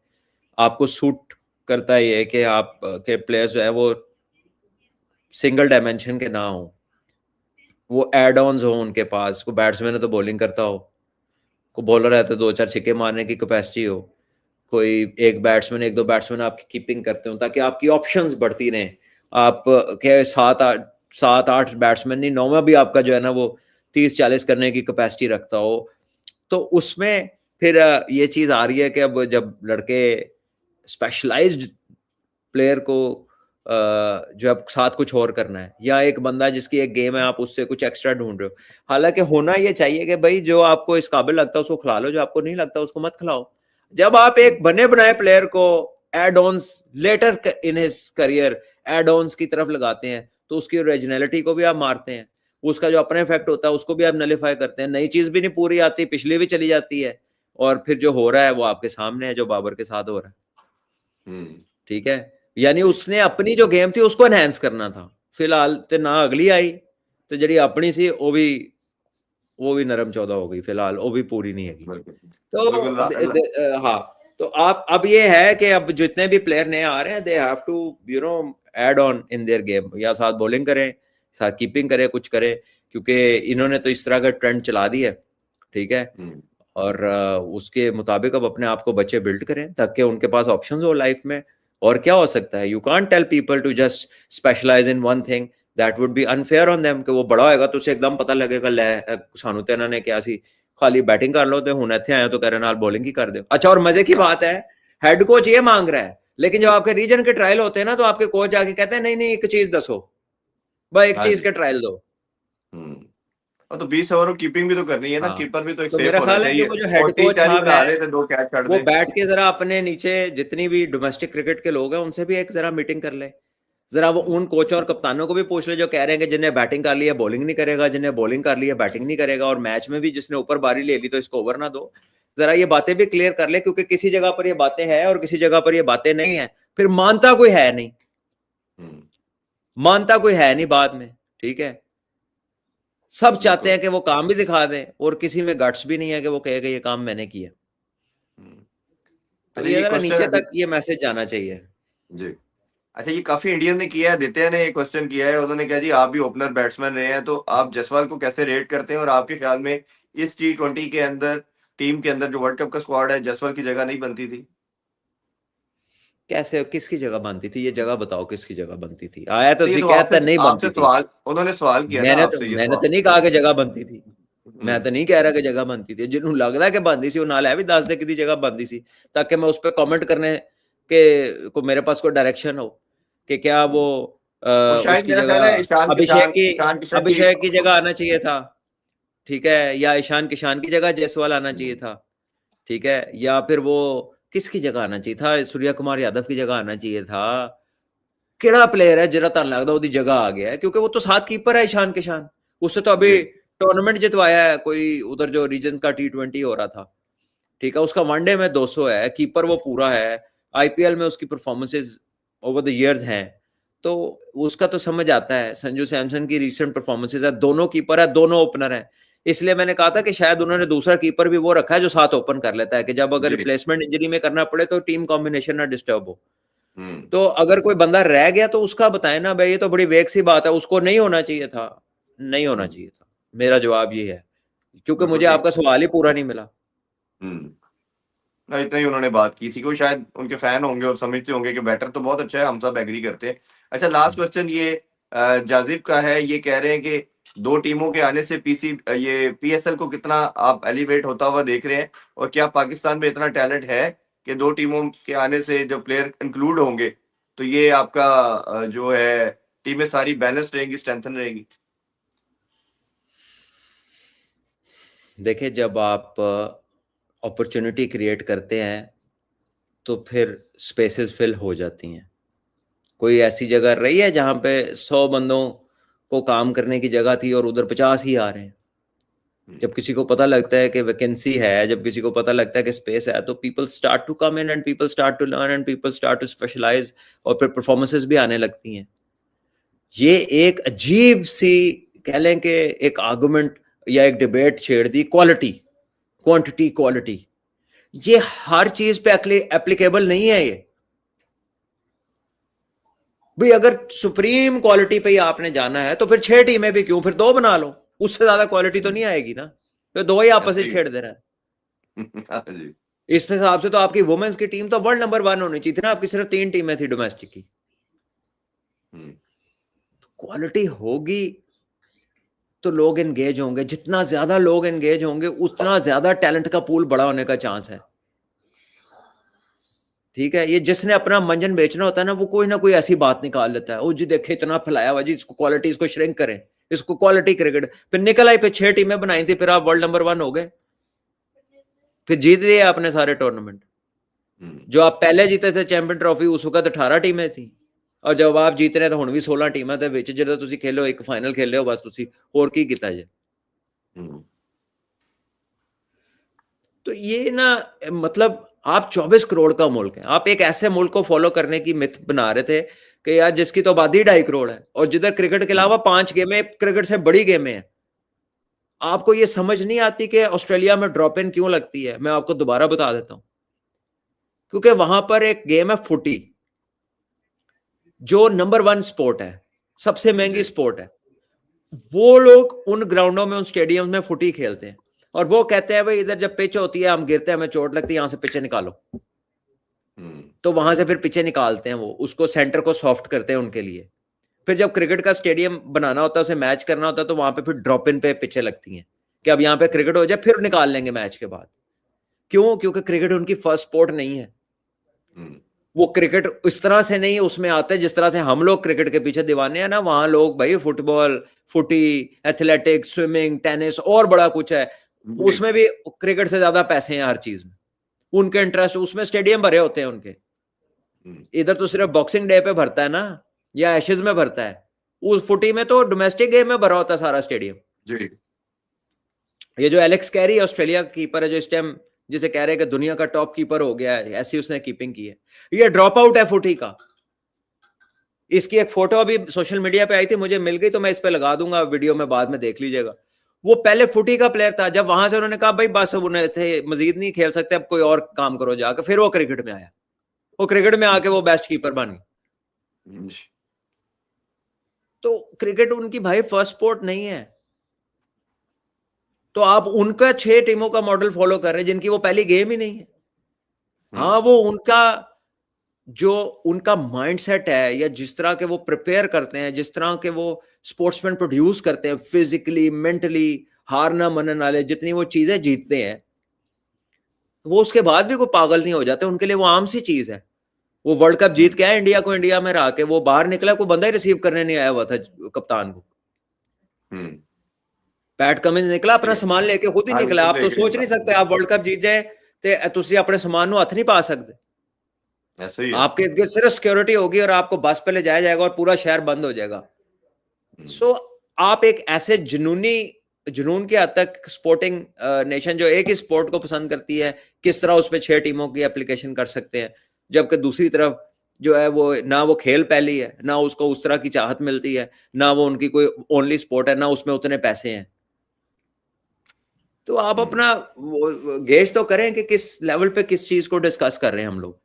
Speaker 2: आपको सूट करता है ये कि आप के प्लेयर्स जो है वो सिंगल डायमेंशन के ना हो, वो एड ऑन्स हो उनके पास, को बैट्समैन है तो बॉलिंग करता हो, को बॉलर है तो दो चार छक्के मारने की कैपेसिटी हो, कोई एक बैट्समैन एक दो बैट्समैन आपकी कीपिंग करते हो, ताकि आपकी ऑप्शंस बढ़ती रहें। आप के सात आठ बैट्समैन नहीं, नौवां भी आपका जो है ना वो 30-40 करने की कैपेसिटी रखता हो। तो उसमें फिर ये चीज आ रही है कि अब जब लड़के स्पेशलाइज्ड प्लेयर को जो अब साथ कुछ और करना है, या एक बंदा जिसकी एक गेम है आप उससे कुछ एक्स्ट्रा ढूंढ रहे हो, हालांकि होना ये चाहिए कि भाई जो आपको इस काबिल लगता है उसको खिला लो, जो आपको नहीं लगता उसको मत खिलाओ। जब आप एक बने बनाए प्लेयर को add ons later in his career add ons की तरफ लगाते हैं, तो उसकी ओरिजिनलिटी को भी आप मारते हैं, उसका जो अपना इफेक्ट होता है उसको भी आप नलीफाई करते हैं, नई चीज भी नहीं पूरी आती, पिछली भी चली जाती है, और फिर जो हो रहा है वो आपके सामने है, जो बाबर के साथ हो रहा है,
Speaker 1: हम्म।
Speaker 2: ठीक है। यानी
Speaker 1: जी
Speaker 2: उसने अपनी जो गेम थी उसको एनहेंस करना था, फिलहाल ते ना अगली आई, तो जी अपनी सी वो भी नरम चौदह हो गई, फिलहाल वो भी पूरी नहीं हैगी।
Speaker 1: बिल्कुल
Speaker 2: तो हाँ, तो आप अब ये है कि अब जितने भी प्लेयर नए आ रहे हैं, they have to add on in their game, या साथ बॉलिंग करें, साथ कीपिंग करें, कुछ करें, क्योंकि इन्होंने तो इस तरह का ट्रेंड चला दिया है, ठीक है। और उसके मुताबिक अब अपने आप को बच्चे बिल्ड करें ताकि उनके पास ऑप्शंस हो लाइफ में। और क्या हो सकता है, you can't tell people to just specialise in one thing, that would be unfair on them, कि वो बड़ा होएगा तो उसे एकदम पता लगेगा ले सानू ते इन्होंने क्या सी खाली बैटिंग कर लो, तो हुण इत्थे आए तो करे नाल बॉलिंग ही कर दो। अच्छा, और मजे की बात है, हेड कोच ये मांग रहा है, लेकिन जब आपके रीजन के ट्रायल होते हैं ना, तो आपके कोच आके कहते हैं नहीं नहीं एक चीज दसो भाई, एक
Speaker 1: हाँ
Speaker 2: चीज
Speaker 1: जी।
Speaker 2: के ट्रायल दो।
Speaker 1: और तो 20 ओवर कीपिंग भी तो करनी है ना,
Speaker 2: हाँ,
Speaker 1: कीपर भी तो एक
Speaker 2: तो
Speaker 1: सेफ
Speaker 2: मेरा
Speaker 1: होना
Speaker 2: ख्याल है कि
Speaker 1: चाहिए।
Speaker 2: वो जो
Speaker 1: और
Speaker 2: हेड कोच
Speaker 1: 30-40
Speaker 2: साहब
Speaker 1: बना
Speaker 2: है,
Speaker 1: रहे थे, 2 कैच कर
Speaker 2: वो
Speaker 1: दे।
Speaker 2: बैठ के जरा अपने नीचे जितनी भी डोमेस्टिक क्रिकेट के लोग हैं उनसे भी एक जरा मीटिंग कर ले, जरा वो उन कोच और कप्तानों को भी पूछ ले जो कह रहे हैं कि जिन्हें बैटिंग कर ली है बॉलिंग नहीं करेगा, जिन्हें बॉलिंग कर ली है बैटिंग नहीं करेगा, और मैच में भी जिसने ऊपर बारी ले ली तो इसको ओवर ना दो। जरा ये बातें भी क्लियर कर ले, क्योंकि किसी जगह पर ये बातें हैं और किसी जगह पर ये बातें नहीं है, फिर मानता कोई है नहीं, मानता कोई है नहीं बाद में, ठीक है। सब चाहते हैं कि वो काम भी दिखा दें, और किसी में गट्स भी नहीं है कि वो कहेगा ये काम मैंने किया। तो
Speaker 1: अच्छा
Speaker 2: ये
Speaker 1: ये
Speaker 2: जरा
Speaker 1: क्वेश्चन
Speaker 2: नीचे
Speaker 1: है
Speaker 2: तक ये मैसेज जाना चाहिए।
Speaker 1: जी। अच्छा ये काफी इंडियन ने किया है, आदित्य ने एक क्वेश्चन किया है, उन्होंने कहा जी आप भी ओपनर बैट्समैन रहे हैं, तो आप जायसवाल को कैसे रेट करते हैं, और आपके ख्याल में इस T20 के अंदर टीम के अंदर जो वर्ल्ड कप का स्क्वाड है, जायसवाल की जगह नहीं बनती थी?
Speaker 2: कैसे किसकी जगह बनती थी, ये जगह बताओ किसकी जगह बनती थी, आया तो
Speaker 1: तो ये
Speaker 2: थी
Speaker 1: तो
Speaker 2: कहता
Speaker 1: आपसे
Speaker 2: नहीं
Speaker 1: आपसे
Speaker 2: बनती थी।
Speaker 1: सवाल, उन्होंने सवाल किया ना आपसे ये
Speaker 2: मैंने तो
Speaker 1: सवाल।
Speaker 2: नहीं कहा कि जगह बनती थी, मैं
Speaker 1: हम्म।
Speaker 2: तो नहीं कह रहा कि जगह बनती थी, जिन्हों लगता कि बनती सी नाल है भी दस दे कि जगह बनती सी, ताकि मैं उस पर कमेंट करने के को मेरे पास कोई डायरेक्शन हो कि क्या वो
Speaker 1: वो शायद
Speaker 2: उसकी
Speaker 1: मेरा ख्याल है
Speaker 2: जगह
Speaker 1: ईशान किशान, ईशान किशन की।
Speaker 2: अभिषेक की जगह आना चाहिए था, ठीक है, या ईशान किशान की जगह जायसवाल आना चाहिए था, ठीक है, या फिर वो किसकी जगह आना चाहिए था, सूर्या कुमार यादव की जगह आना चाहिए था। केड़ा प्लेयर है जरा तुहानू लगदा ओदी जगह आ गया है, क्योंकि वो तो सात कीपर है ईशान किशान, उससे तो अभी
Speaker 1: जी
Speaker 2: टूर्नामेंट जितवाया है कोई उधर जो रीजन का T20 हो रहा था, ठीक है, उसका वनडे में 200 है, कीपर वो पूरा है, आईपीएल में उसकी परफॉर्मेंसेज ओवर द इयर्स हैं, तो उसका तो समझ आता है। संजू सैमसन की रिसेंट परफॉर्मेंसेज है, दोनों कीपर है, दोनों ओपनर है, इसलिए मैंने कहा था कि शायद उन्होंने दूसरा कीपर भी वो रखा है जो साथ ओपन कर लेता है कि जब अगर
Speaker 1: जी।
Speaker 2: रिप्लेसमेंट इंजरी में करना पड़े तो टीम कॉम्बिनेशन ना डिस्टर्ब हो।
Speaker 1: हम्म।
Speaker 2: तो अगर कोई बंदा रह गया तो उसका बताएं ना भाई, ये तो बड़ी वेग सी बात है, उसको नहीं होना चाहिए था, नहीं होना चाहिए था। मेरा जवाब ये है, क्योंकि
Speaker 1: बिल्कुल
Speaker 2: मुझे
Speaker 1: ठीक।
Speaker 2: आपका सवाल ही पूरा नहीं मिला।
Speaker 1: इतना ही उन्होंने बात की थी, कोई शायद उनके फैन होंगे और समझते होंगे कि बैटर तो बहुत अच्छा है, हम सब एग्री करते हैं। अच्छा, लास्ट क्वेश्चन ये जाजिब का है। ये कह रहे हैं कि दो टीमों के आने से ये पीएसएल को कितना आप एलिवेट होता हुआ देख रहे हैं, और क्या पाकिस्तान में इतना टैलेंट है कि दो टीमों के आने से जब प्लेयर इंक्लूड होंगे तो ये आपका जो है टीमें सारी बैलेंस रहेंगी, स्ट्रेंथन रहेंगी?
Speaker 2: देखिए, जब आप अपॉर्चुनिटी क्रिएट करते हैं तो फिर स्पेसेस फिल हो जाती हैं। कोई ऐसी जगह रही है जहां पे 100 बंदों को काम करने की जगह थी और उधर 50 ही आ रहे हैं? जब किसी को पता लगता है कि वैकेंसी है, जब किसी को पता लगता है कि स्पेस है, तो people start to come in and people start to learn and people start to specialise, और फिर परफॉर्मेंसेस भी आने लगती हैं। ये एक अजीब सी, कह लें कि एक आर्गुमेंट या एक डिबेट छेड़ दी, क्वालिटी क्वांटिटी क्वालिटी, ये हर चीज पे एप्लीकेबल नहीं है। ये भाई अगर सुप्रीम क्वालिटी पे ही आपने जाना है तो फिर 6 टीमें भी क्यों, फिर 2 बना लो, उससे ज्यादा क्वालिटी तो नहीं आएगी ना। तो 2 ही आपस
Speaker 1: ऐसे
Speaker 2: में
Speaker 1: ही।
Speaker 2: खेड़ दे रहा है।
Speaker 1: हाँ जी।
Speaker 2: इस हिसाब से तो आपकी वुमेन्स की टीम तो वर्ल्ड नंबर 1 होनी चाहिए थी ना, आपकी सिर्फ 3 टीमें थी डोमेस्टिक की। क्वालिटी होगी तो लोग एंगेज होंगे, जितना ज्यादा लोग एंगेज होंगे उतना ज्यादा टैलेंट का पूल बड़ा होने का चांस है। ठीक है, ये जिसने अपना मंजन बेचना होता है ना, वो कोई ना कोई ऐसी बात निकाल लेता है, ओ जी देखे इतना फैलाया हुआ जी, इसको क्वालिटी, इसको श्रिंक करें, इसको क्वालिटी क्रिकेट। फिर निकल आई, फिर 6 टीमें बनाई थी, फिर आप वर्ल्ड नंबर 1 हो गए, फिर जीत लिए आपने सारे टूर्नामेंट। जो आप पहले जीते थे चैंपियन ट्रॉफी, उस वक्त 18 टीमें थी, और जब आप जीत रहे तो हुण भी 16 टीमां ਦੇ ਵਿੱਚ, ਜਦੋਂ ਤੁਸੀਂ खेलो एक फाइनल खेले हो, बस ਤੁਸੀਂ ਹੋਰ ਕੀ ਕੀਤਾ ਜੇ। तो ये ना, मतलब आप 24 करोड़ का मुल्क है, आप एक ऐसे मुल्क को फॉलो करने की मिथ बना रहे थे कि यार जिसकी तो आबादी 2.5 करोड़ है और जिधर क्रिकेट के अलावा 5 गेमें क्रिकेट से बड़ी गेमें हैं। आपको ये समझ नहीं आती कि ऑस्ट्रेलिया में ड्रॉप इन क्यों लगती है? मैं आपको दोबारा बता देता हूं, क्योंकि वहां पर एक गेम है फुटी, जो नंबर 1 स्पोर्ट है, सबसे महंगी स्पोर्ट है। वो लोग उन ग्राउंडों में, उन स्टेडियम में फुटी खेलते हैं, और वो कहते हैं भाई इधर जब पिच होती है हम गिरते हैं, हमें चोट लगती है, यहां से पिच निकालो। तो वहां से फिर पिचे निकालते हैं, वो उसको सेंटर को सॉफ्ट करते हैं उनके लिए। फिर जब क्रिकेट का स्टेडियम बनाना होता है, उसे मैच करना होता है, तो वहां पे फिर ड्रॉप इन पे पिचे लगती हैं कि अब यहाँ पे क्रिकेट हो जाए, फिर निकाल लेंगे मैच के बाद। क्यों? क्योंकि क्रिकेट उनकी फर्स्ट स्पोर्ट नहीं है। वो क्रिकेट इस तरह से नहीं उसमें आते हैं जिस तरह से हम लोग क्रिकेट के पीछे दीवाने हैं ना। वहां लोग भाई फुटबॉल, फुटी, एथलेटिक्स, स्विमिंग, टेनिस और बड़ा कुछ है, उसमें भी क्रिकेट से ज्यादा पैसे हैं हर चीज में। उनके इंटरेस्ट उसमें, स्टेडियम भरे होते हैं उनके। इधर तो सिर्फ बॉक्सिंग डे पे भरता है ना, या एशेज में भरता है। उस फुटी में तो डोमेस्टिक गेम में भरा होता है सारा स्टेडियम
Speaker 1: जी।
Speaker 2: ये जो एलेक्स कैरी ऑस्ट्रेलिया का कीपर है, जो इस टाइम जिसे कह रहे हैं कि दुनिया का टॉप कीपर हो गया है, ऐसी उसने कीपिंग की है, ये ड्रॉप आउट है फुटी का। इसकी एक फोटो अभी सोशल मीडिया पे आई थी, मुझे मिल गई तो मैं इस पे लगा दूंगा वीडियो में, बाद में देख लीजिएगा। वो पहले फुटी का प्लेयर था, जब वहां से उन्होंने कहा भाई बस उन्हें थे मजीद नहीं खेल सकते, अब कोई और काम करो जाकर, फिर वो क्रिकेट में आया। वो क्रिकेट में आके वो बेस्ट कीपर बन गया। तो क्रिकेट उनकी भाई फर्स्ट स्पोर्ट नहीं है। तो आप उनका 6 टीमों का मॉडल फॉलो कर रहे हैं जिनकी वो पहली गेम ही नहीं है। हाँ, वो उनका जो उनका माइंडसेट है, या जिस तरह के वो प्रिपेयर करते हैं, जिस तरह के वो स्पोर्ट्समैन प्रोड्यूस करते हैं, फिजिकली, मेंटली, हार ना मानने वाले, जितनी वो चीजें जीतते हैं, वो उसके बाद भी कोई पागल नहीं हो जाते। उनके लिए वो आम सी चीज है। वो वर्ल्ड कप जीत के आया इंडिया को, इंडिया में रह के वो बाहर निकला, कोई बंदा ही रिसीव करने नहीं आया हुआ था कप्तान को। पैट कमिंस निकला अपना सामान लेके, खुद ही निकला। आप तो सोच नहीं सकते, आप वर्ल्ड कप जीत जाए तो तुसी अपने सामान को हथ नहीं पा सकते।
Speaker 1: ऐसे ही
Speaker 2: आपके इर्द गिर्द सिर्फ सिक्योरिटी होगी और आपको बस पे ले जाया जाएगा और पूरा शहर बंद हो जाएगा। सो आप एक ऐसे जुनून की हद तक स्पोर्टिंग नेशन जो एक ही स्पोर्ट को पसंद करती है, किस तरह उस पर 6 टीमों की एप्लीकेशन कर सकते हैं, जबकि दूसरी तरफ जो है वो ना वो खेल पहली है, ना उसको उस तरह की चाहत मिलती है, ना वो उनकी कोई ओनली स्पोर्ट है, ना उसमें उतने पैसे हैं। तो आप अपना गेज तो करें कि किस लेवल पे किस चीज को डिस्कस कर रहे हैं हम लोग।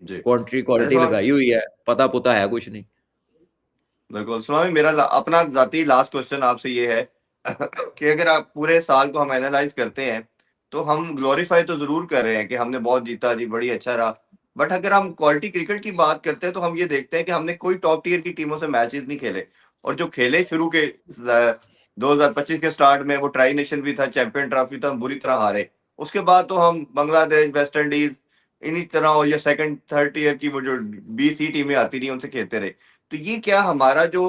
Speaker 1: जी।
Speaker 2: क्वांटिटी
Speaker 1: अच्छा
Speaker 2: क्वालिटी
Speaker 1: सवाल,
Speaker 2: लगाई हुई है, पता पुता है कुछ नहीं।
Speaker 1: बिल्कुल स्वामी, मेरा अपना जाती लास्ट क्वेश्चन आपसे ये है कि अगर आप पूरे साल को हम एनालाइज करते हैं तो हम ग्लोरीफाई तो जरूर कर रहे हैं कि हमने बहुत जीता जी, बड़ी अच्छा रहा, बट अगर हम क्वालिटी क्रिकेट की बात करते हैं तो हम ये देखते हैं कि हमने कोई टॉप टियर की टीमों से मैचेस नहीं खेले, और जो खेले शुरू के 2025 के स्टार्ट में वो ट्राई नेशन भी था, चैंपियन ट्रॉफी था, हम बुरी तरह हारे। उसके बाद तो हम बांग्लादेश, वेस्ट इंडीज, इन्हीं तरह या सेकंड थर्ड टीयर की वो जो BC टीमें आती रही उनसे खेलते रहे। तो ये क्या हमारा जो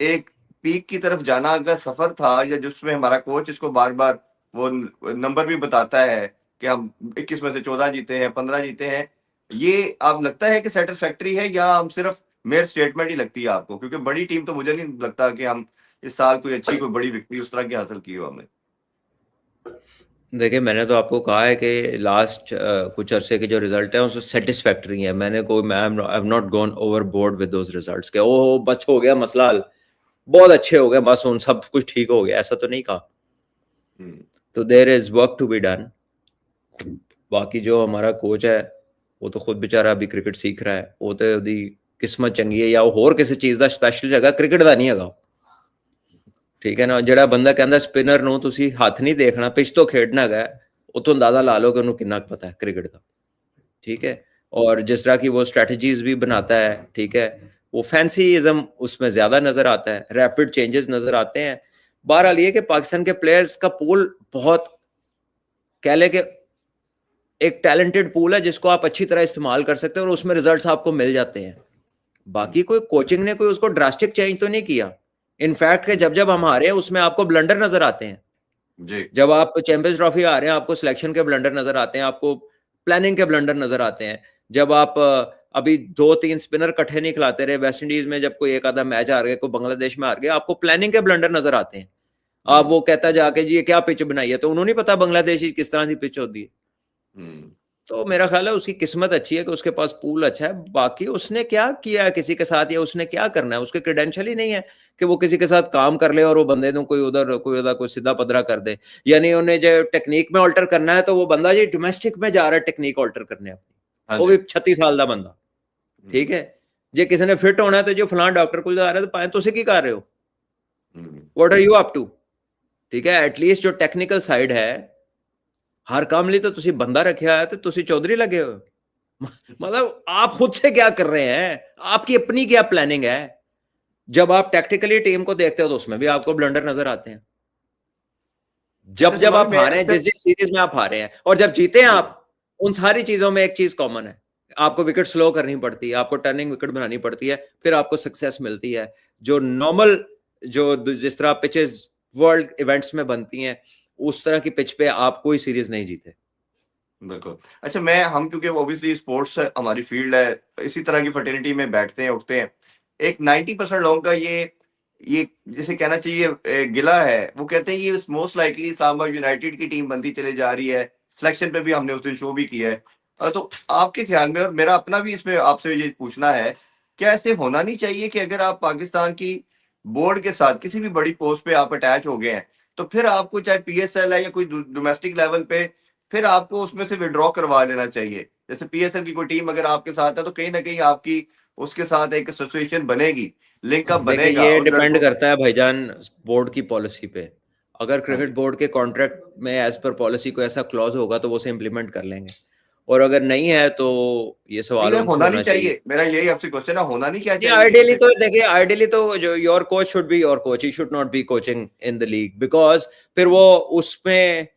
Speaker 1: एक पीक की तरफ जाना का सफर था, या जिसमें हमारा कोच इसको बार बार वो नंबर भी बताता है कि हम 21 में से 14 जीते हैं, 15 जीते हैं, ये आप लगता है कि सेटिस्फैक्ट्री है, या हम सिर्फ मेयर स्टेटमेंट ही लगती है आपको? क्योंकि बड़ी टीम तो मुझे नहीं लगता कि हम इस साल कोई अच्छी कोई बड़ी विक्ट्री उस तरह की हासिल की हो हमने।
Speaker 2: देखिए, मैंने तो आपको कहा है कि लास्ट कुछ अरसे के जो रिजल्ट है उसमें सेटिस्फैक्ट्री है। मैंने कोई मैं I have not gone over board with those results के ओ बस हो गया मसला हल, बहुत अच्छे हो गए, बस उन सब कुछ ठीक हो गया, ऐसा तो नहीं कहा। तो there is work to be done. बाकी जो हमारा कोच है वो तो खुद बेचारा अभी क्रिकेट सीख रहा है, वो तो ਉਹਦੀ किस्मत चंगी है या वो होर किसी चीज ਦਾ स्पेशलिस्ट ਹੈਗਾ, क्रिकेट ਦਾ ਨਹੀਂ ਹੈਗਾ। ਠੀਕ ਹੈ ਨਾ, ਜਿਹੜਾ ਬੰਦਾ ਕਹਿੰਦਾ ਸਪਿਨਰ ਨੂੰ ਤੁਸੀਂ ਹੱਥ ਨਹੀਂ ਦੇਖਣਾ, ਪਿਚ ਤੋਂ ਖੇਡਣਾ ਹੈਗਾ, ਉਹ ਤੋਂ ਅੰਦਾਜ਼ਾ ਲਾ ਲਓ कि ਉਹਨੂੰ कितना पता है क्रिकेट का। ठीक है, और जिस तरह की वो स्ट्रेटजीज भी बनाता है, ठीक है, वो फैंसीइज्म उसमें ज्यादा नजर आता है, रैपिड चेंजेस नजर आते हैं। बहरहाल ये कि पाकिस्तान के प्लेयर्स का पूल बहुत, कह ले कि एक टैलेंटेड पूल है जिसको आप अच्छी तरह इस्तेमाल कर सकते हैं और उसमें रिजल्ट्स आपको मिल जाते हैं। बाकी कोई कोचिंग ने कोई उसको ड्रास्टिक चेंज तो नहीं किया। इनफैक्ट कि जब जब हम हारे हैं उसमें आपको ब्लंडर नजर आते हैं।
Speaker 1: जी।
Speaker 2: जब आप चैंपियंस ट्रॉफी आ रहे हैं आपको सिलेक्शन के ब्लंडर नजर आते हैं, आपको प्लानिंग के ब्लंडर नजर आते हैं। जब आप अभी 2-3 स्पिनर इकट्ठे नहीं खिलाते रहे, वेस्ट इंडीज में जब कोई एक आधा मैच हार गए, कोई बांग्लादेश में हार गए, आपको प्लानिंग के ब्लंडर नजर आते हैं। आप वो कहता जाके जी ये क्या पिच बनाई है, तो उन्होंने नहीं पता बांग्लादेश की किस तरह की पिच होती है। तो मेरा ख्याल है उसकी किस्मत अच्छी है कि उसके पास पूल अच्छा है। बाकी उसने क्या किया है किसी के साथ, या उसने क्या करना है, उसके क्रेडेंशियल ही नहीं है कि वो किसी के साथ काम कर ले और वो बंदे को कोई सीधा पदरा कर दे। यानी उन्हें जो टेक्निक में ऑल्टर करना है तो वो बंदा जी डोमेस्टिक में जा रहा है टेक्निक ऑल्टर करने अपनी, वो भी 36 साल का बंदा। ठीक है, जे किसी ने फिट होना है तो जो फलान डॉक्टर को जा रहा है तो पाए तो की कर रहे हो, what are you up to. ठीक है, एटलीस्ट जो टेक्निकल साइड है हर काम लिए तो तुसी बंदा रखा है, तो तुसी चौधरी लगे हो। मतलब आप खुद से क्या कर रहे हैं, आपकी अपनी क्या प्लानिंग है। जब आप टैक्टिकली टीम को देखते हो तो उसमें भी आपको ब्लंडर नजर आते हैं। जब जब आप हारे हैं, जिस जिस सीरीज में आप हारे हैं और जब जीते हैं आप, उन सारी चीजों में एक चीज कॉमन है, आपको विकेट स्लो करनी पड़ती है, आपको टर्निंग विकेट बनानी पड़ती है, फिर आपको सक्सेस मिलती है। जो नॉर्मल जो जिस तरह पिचेस वर्ल्ड इवेंट्स में बनती हैं उस तरह की पिच पे आप कोई सीरीज नहीं जीते।
Speaker 1: बिल्कुल। अच्छा, हम क्योंकि ऑब्वियसली स्पोर्ट्स हमारी फील्ड है, इसी तरह की फर्टिलिटी में बैठते हैं उठते हैं, एक 90% लोगों का ये जैसे कहना चाहिए गिला है, वो कहते हैं ये मोस्ट लाइकली इस्लामाबाद यूनाइटेड की टीम बनती चली जा रही है। सिलेक्शन पे भी हमने उस दिन शो भी किया है। तो आपके ख्याल में, और मेरा अपना भी इसमें आपसे ये पूछना है, क्या ऐसे होना नहीं चाहिए कि अगर आप पाकिस्तान की बोर्ड के साथ किसी भी बड़ी पोस्ट पे आप अटैच हो गए हैं तो फिर आपको चाहे PSL है या कोई डोमेस्टिक लेवल पे, फिर आपको उसमें से विड्रॉ करवा लेना चाहिए। जैसे PSL की कोई टीम अगर आपके साथ है तो कहीं ना कहीं आपकी उसके साथ एक एसोसिएशन बनेगी, लिंकअप
Speaker 2: देखिए
Speaker 1: बनेगा,
Speaker 2: ये
Speaker 1: उन
Speaker 2: डिपेंड
Speaker 1: लड़कों।
Speaker 2: करता है भाईजान बोर्ड की पॉलिसी पे। अगर
Speaker 1: हाँ
Speaker 2: क्रिकेट
Speaker 1: जी।
Speaker 2: बोर्ड के कॉन्ट्रैक्ट में एज पर पॉलिसी को ऐसा क्लॉज होगा तो वो उसे इम्प्लीमेंट कर लेंगे, और अगर नहीं है तो ये
Speaker 1: नहीं
Speaker 2: सवाल
Speaker 1: यार,
Speaker 2: उनसे
Speaker 1: होना नहीं
Speaker 2: होना चाहिए।
Speaker 1: चाहिए, मेरा यही आपसे क्वेश्चन है, होना नहीं क्या
Speaker 2: नहीं,
Speaker 1: चाहिए कि
Speaker 2: आइडियली
Speaker 1: जैसे।
Speaker 2: तो देखिए, आइडियली तो जो your coach should be your coach, he should not be coaching in the league, because फिर वो उसमें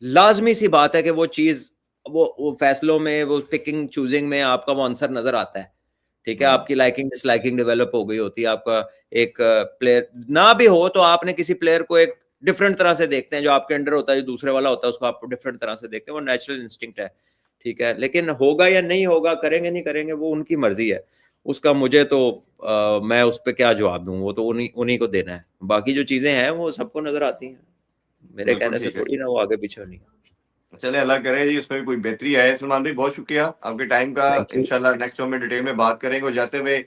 Speaker 2: लाजमी सी बात है कि वो चीज वो फैसलों में, वो पिकिंग चूजिंग में आपका वो आंसर नजर आता है। ठीक है, आपकी लाइकिंग डिसलाइकिंग डेवलप हो गई होती है, आपका एक प्लेयर ना भी हो तो आपने किसी प्लेयर को एक डिफरेंट तरह से देखते हैं, जो आपके अंडर होता है जो दूसरे वाला होता है उसको आप डिफरेंट तरह से देखते हैं, वो नेचुरल इंस्टिंक्ट है। ठीक है, लेकिन होगा या नहीं होगा, करेंगे नहीं करेंगे, वो उनकी मर्जी है। उसका मुझे तो मैं उस पर क्या जवाब दूं, वो तो उन्हीं उन्हीं को देना है। बाकी जो चीजें हैं वो सबको नजर आती हैं, मेरे
Speaker 1: बिल्कुल
Speaker 2: कहने से
Speaker 1: ठीक है।
Speaker 2: थोड़ी ना वो आगे पीछे नहीं।
Speaker 1: चले, अल्लाह करे जी उसमें भी कोई बेहतरी आए। सलमान भाई बहुत शुक्रिया आपके टाइम का।
Speaker 2: Thank you.
Speaker 1: इंशाल्लाह नेक्स्ट शो में डिटेल में बात करेंगे। और जाते हुए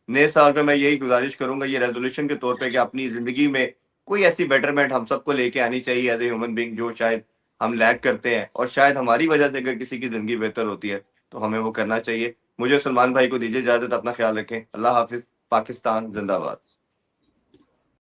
Speaker 1: नए साल में मैं यही गुजारिश करूंगा, ये रेजोल्यूशन के तौर पे, कि अपनी जिंदगी में कोई ऐसी बेटरमेंट हम सबको लेके आनी चाहिए एज ए ह्यूमन बीइंग जो शायद हम लैग करते हैं, और शायद हमारी वजह से अगर किसी की ज़िंदगी बेहतर होती है तो हमें वो करना चाहिए। मुझे सलमान भाई को दीजिए इजाज़त, अपना ख्याल रखें। अल्लाह हाफ़िज़। पाकिस्तान ज़िंदाबाद।